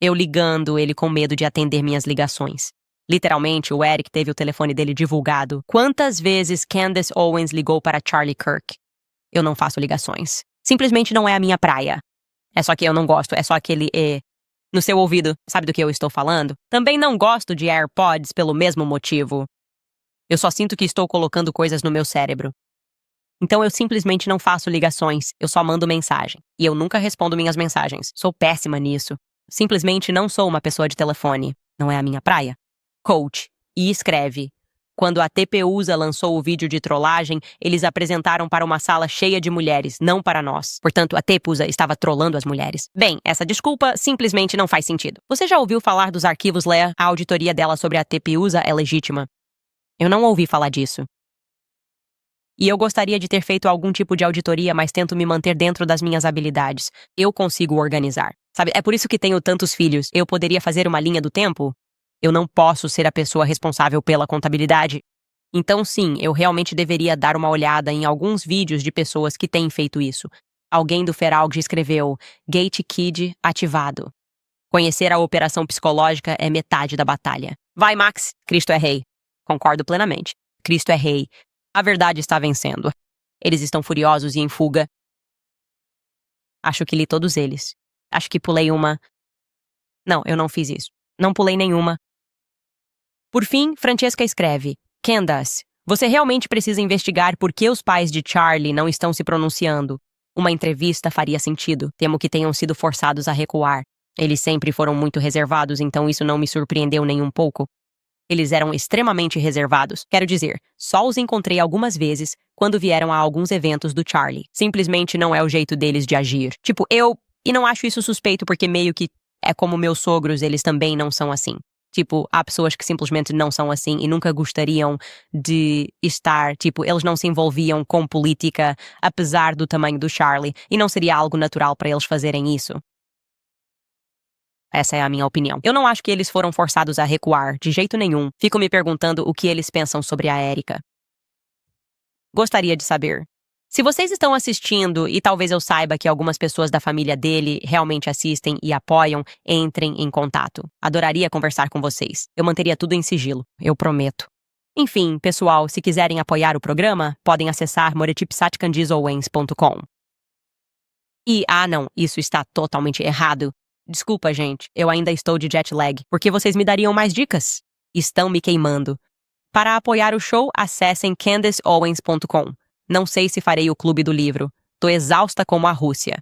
Eu ligando, ele com medo de atender minhas ligações. Literalmente, o Eric teve o telefone dele divulgado. Quantas vezes Candace Owens ligou para Charlie Kirk? Eu não faço ligações. Simplesmente não é a minha praia. É só que eu não gosto, é só aquele no seu ouvido. Sabe do que eu estou falando? Também não gosto de AirPods pelo mesmo motivo. Eu só sinto que estou colocando coisas no meu cérebro. Então eu simplesmente não faço ligações, eu só mando mensagem. E eu nunca respondo minhas mensagens. Sou péssima nisso. Simplesmente não sou uma pessoa de telefone. Não é a minha praia. Coach. E escreve: quando a TPUSA lançou o vídeo de trollagem, eles apresentaram para uma sala cheia de mulheres, não para nós. Portanto, a TPUSA estava trollando as mulheres. Bem, essa desculpa simplesmente não faz sentido. Você já ouviu falar dos arquivos Leah? A auditoria dela sobre a TPUSA é legítima. Eu não ouvi falar disso. E eu gostaria de ter feito algum tipo de auditoria, mas tento me manter dentro das minhas habilidades. Eu consigo organizar. Sabe, é por isso que tenho tantos filhos. Eu poderia fazer uma linha do tempo? Eu não posso ser a pessoa responsável pela contabilidade. Então sim, eu realmente deveria dar uma olhada em alguns vídeos de pessoas que têm feito isso. Alguém do Feralg escreveu: Gate Kid ativado. Conhecer a operação psicológica é metade da batalha. Vai, Max! Cristo é rei. Concordo plenamente. Cristo é rei. A verdade está vencendo. Eles estão furiosos e em fuga. Acho que li todos eles. Acho que pulei uma. Não, eu não fiz isso. Não pulei nenhuma. Por fim, Francesca escreve: Candace, você realmente precisa investigar por que os pais de Charlie não estão se pronunciando. Uma entrevista faria sentido. Temo que tenham sido forçados a recuar. Eles sempre foram muito reservados, então isso não me surpreendeu nem um pouco. Eles eram extremamente reservados. Quero dizer, só os encontrei algumas vezes quando vieram a alguns eventos do Charlie. Simplesmente não é o jeito deles de agir. Tipo, e não acho isso suspeito porque meio que é como meus sogros, eles também não são assim. Tipo, há pessoas que simplesmente não são assim e nunca gostariam de estar, tipo, eles não se envolviam com política, apesar do tamanho do Charlie, e não seria algo natural para eles fazerem isso. Essa é a minha opinião. Eu não acho que eles foram forçados a recuar, de jeito nenhum. Fico me perguntando o que eles pensam sobre a Erika. Gostaria de saber. Se vocês estão assistindo, e talvez eu saiba que algumas pessoas da família dele realmente assistem e apoiam, entrem em contato. Adoraria conversar com vocês. Eu manteria tudo em sigilo, eu prometo. Enfim, pessoal, se quiserem apoiar o programa, podem acessar moretipsatcandizowens.com. E, não, isso está totalmente errado. Desculpa, gente, eu ainda estou de jet lag. Por que vocês me dariam mais dicas? Estão me queimando. Para apoiar o show, acessem candaceowens.com. Não sei se farei o Clube do Livro. Tô exausta como a Rússia.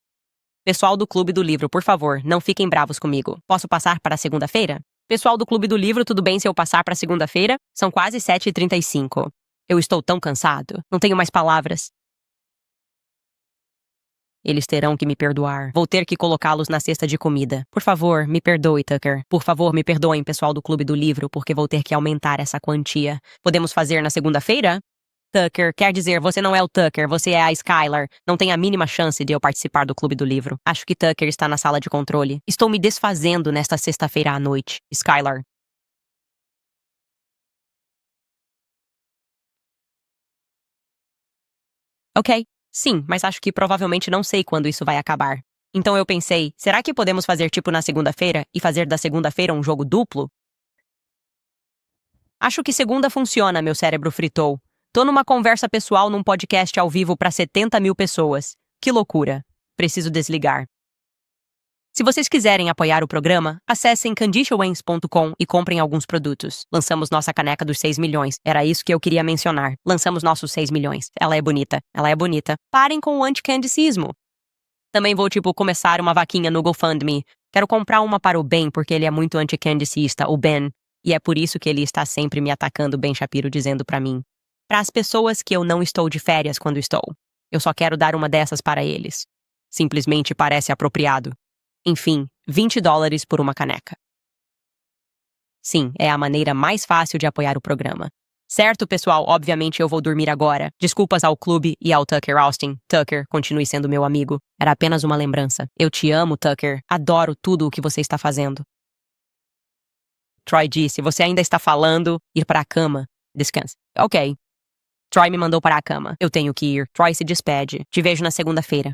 Pessoal do Clube do Livro, por favor, não fiquem bravos comigo. Posso passar para segunda-feira? Pessoal do Clube do Livro, tudo bem se eu passar para segunda-feira? São quase 7h35. Eu estou tão cansado. Não tenho mais palavras. Eles terão que me perdoar. Vou ter que colocá-los na cesta de comida. Por favor, me perdoe, Tucker. Por favor, me perdoem, pessoal do Clube do Livro, porque vou ter que aumentar essa quantia. Podemos fazer na segunda-feira? Tucker, quer dizer, você não é o Tucker, você é a Skylar. Não tem a mínima chance de eu participar do Clube do Livro. Acho que Tucker está na sala de controle. Estou me desfazendo nesta sexta-feira à noite. Skylar. Ok. Sim, mas acho que provavelmente não sei quando isso vai acabar. Então eu pensei, será que podemos fazer tipo na segunda-feira e fazer da segunda-feira um jogo duplo? Acho que segunda funciona, meu cérebro fritou. Tô numa conversa pessoal num podcast ao vivo para 70 mil pessoas. Que loucura. Preciso desligar. Se vocês quiserem apoiar o programa, acessem candicialwens.com e comprem alguns produtos. Lançamos nossa caneca dos 6 milhões. Era isso que eu queria mencionar. Lançamos nossos 6 milhões. Ela é bonita. Ela é bonita. Parem com o anticandicismo. Também vou, começar uma vaquinha no GoFundMe. Quero comprar uma para o Ben, porque ele é muito anticandicista, o Ben. E é por isso que ele está sempre me atacando, Ben Shapiro, dizendo para mim. Para as pessoas que eu não estou de férias quando estou. Eu só quero dar uma dessas para eles. Simplesmente parece apropriado. Enfim, $20 por uma caneca. Sim, é a maneira mais fácil de apoiar o programa. Certo, pessoal, obviamente eu vou dormir agora. Desculpas ao clube e ao Tucker Austin. Tucker, continue sendo meu amigo. Era apenas uma lembrança. Eu te amo, Tucker. Adoro tudo o que você está fazendo. Troy disse, você ainda está falando? Ir para a cama. Descanse. Ok. Troy me mandou para a cama. Eu tenho que ir. Troy se despede. Te vejo na segunda-feira.